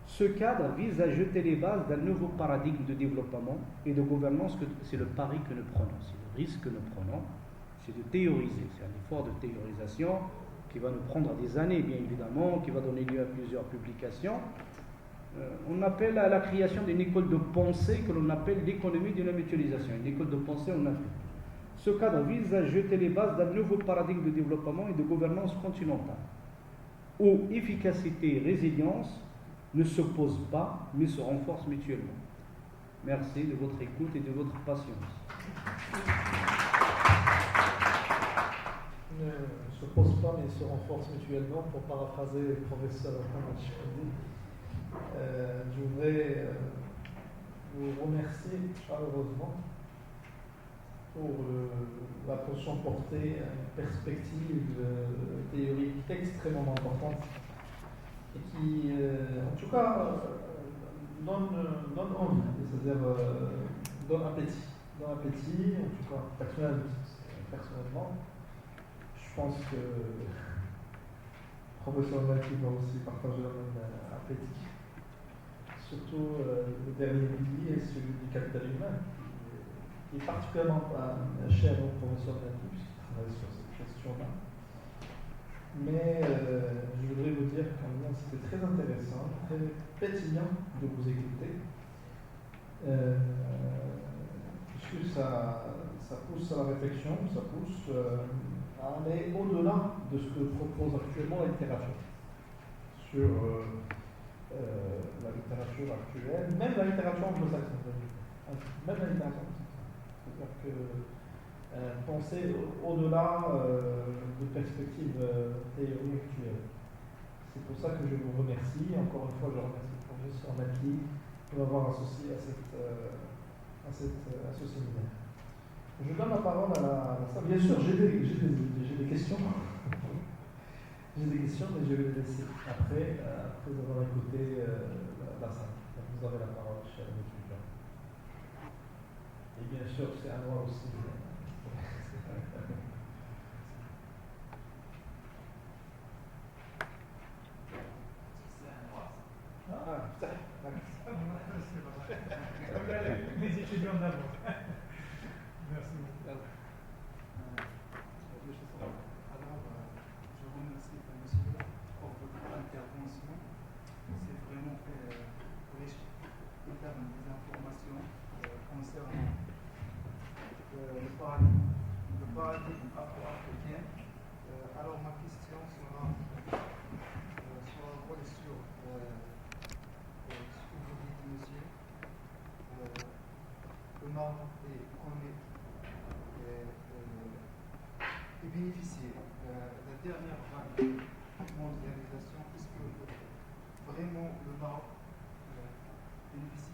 ce cadre vise à jeter les bases d'un nouveau paradigme de développement et de gouvernance. C'est le pari que nous prenons, c'est le risque que nous prenons, c'est de théoriser. C'est un effort de théorisation qui va nous prendre des années, bien évidemment, qui va donner lieu à plusieurs publications. On appelle à la création d'une école de pensée que l'on appelle l'économie de la mutualisation, une école de pensée en Afrique. Ce cadre vise à jeter les bases d'un nouveau paradigme de développement et de gouvernance continentale, où efficacité et résilience ne s'opposent pas, mais se renforcent mutuellement. Merci de votre écoute et de votre patience. Ne s'opposent pas, mais se renforcent mutuellement, pour paraphraser le professeur Mohamed Chikandi. Je voudrais vous remercier chaleureusement pour l'attention portée à une perspective théorique extrêmement importante et qui, en tout cas, donne envie, c'est-à-dire donne appétit. Donne appétit, en tout cas, personnellement. Je pense que le professeur Maki va aussi partager le même appétit. Surtout le dernier pilier, celui du capital humain, qui est particulièrement cher au professeur Maki, puisqu'il travaille sur cette question-là. Mais je voudrais vous dire que c'était très intéressant, très pétillant de vous écouter. puisque ça pousse à la réflexion, ça pousse à aller au-delà de ce que propose actuellement la littérature. Sur la littérature actuelle, même la littérature anglo-saxonne. Même la littérature anglo-saxonne. C'est-à-dire que penser au-delà de perspectives théoriques actuelles. C'est pour ça que je vous remercie. Encore une fois, je remercie le professeur Naki de m'avoir associé à ce séminaire. Je donne la parole à la salle. Bien sûr, j'ai des questions. J'ai des questions, mais je vais les laisser après avoir écouté la salle. Donc, vous avez la parole, cher étudiant. Et bien sûr, c'est à moi aussi. Les étudiants d'abord. Merci beaucoup. Alors, je remercie monsieur pour votre intervention. C'est vraiment riche en termes d'informations concernant le paradigme afro-africain. Alors, ma question sera basée sur ce que vous dites, monsieur. Le Maroc et bénéficier de la dernière vague de mondialisation, puisque vraiment le Maroc bénéficie